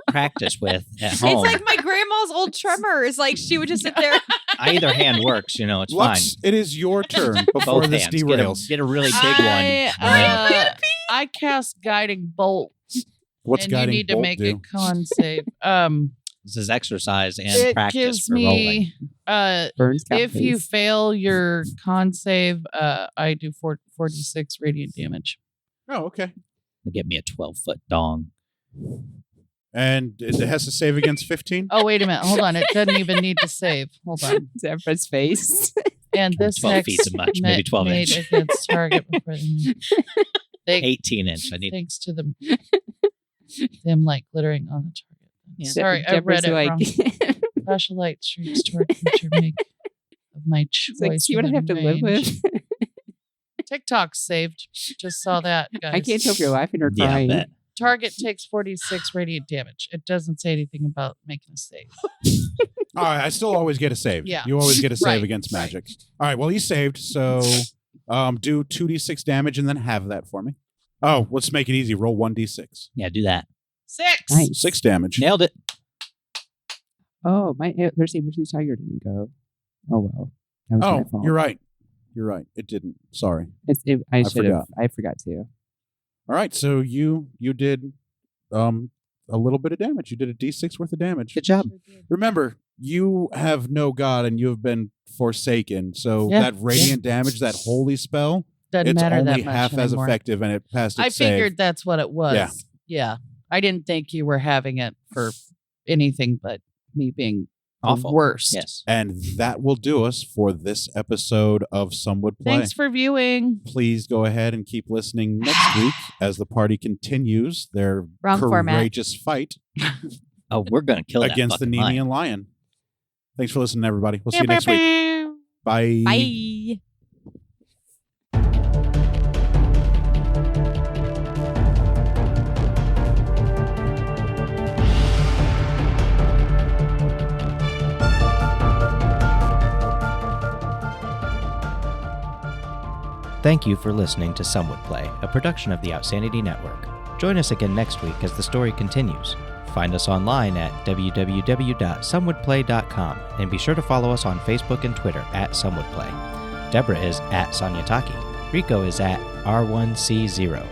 practice with at home. it's like my grandma's old tremors. Like she would just sit there. Either hand works, it's Lux, it is your turn before fine. Both this hands. derails. Get a really big I, one. and then- I cast guiding bolt, What's and you guiding need to bolt make do? a con save. This is exercise and It practice gives for rolling. me burns count, if you please. fail your con save, I do 46 radiant damage. Oh, okay. Get me a 12-foot dong. And it has to save against 15? Oh, wait a minute. Hold on. It doesn't even need to save. Hold on. Zephyr's face. And this 12 hex feet's too much, maybe 12 made inch. against target before they 18 inch. I need thanks to them like glittering on the target. Yeah. Sorry, I Zephyr's read it like, wrong. Flashlight streaks toward creature make of my choice. It's like, see what I have to live within with? range. TikTok saved. Just saw that, guys. I can't tell if you're laughing or Yeah, I crying. bet. Target takes 46 radiant damage. It doesn't say anything about making a save. All right, I still always get a save. Yeah. You always get a save Right, against right. magic. All right, well, he saved, so do 2d6 damage and then have that for me. Oh, let's make it easy. Roll 1d6. Yeah, do that. 6. Nice. 6 damage. Nailed it. Oh, my their saber-tooth tiger didn't go. Oh well. That was my Oh, fault. you're right. You're right. It didn't. Sorry. I should have. forgot. I forgot to. All right, so you did a little bit of damage. You did a d6 worth of damage. Good job. Remember, you have no god and you have been forsaken. So Yeah, that radiant damage, that holy spell, Doesn't it's matter only that much half as anymore. effective and it passed its I save. figured that's what it was. Yeah. Yeah. I didn't think you were having it for anything but me being Awful. the worst. Yes. And that will do us for this episode of Some Would Play. Thanks for viewing. Please go ahead and keep listening next week as the party continues their Wrong format. courageous fight Oh, we're going to kill that against the fucking lion. Nemean Lion. Thanks for listening, everybody. We'll see you next week. Bye. Bye. Thank you for listening to Some Would Play, a production of the Outsanity Network. Join us again next week as the story continues. Find us online at www.somewouldplay.com and be sure to follow us on Facebook and Twitter at SomeWouldPlay. Deborah is at Sonyataki. Rico is at R1C0.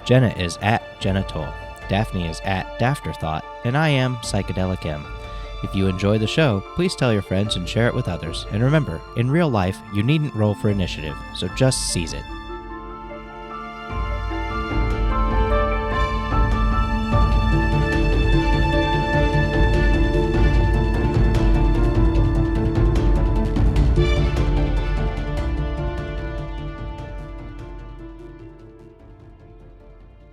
Jenna is at Jenna Toll. Daphne is at Dafterthought. And I am Psychedelic M. If you enjoy the show, please tell your friends and share it with others. And remember, in real life, you needn't roll for initiative, so just seize it.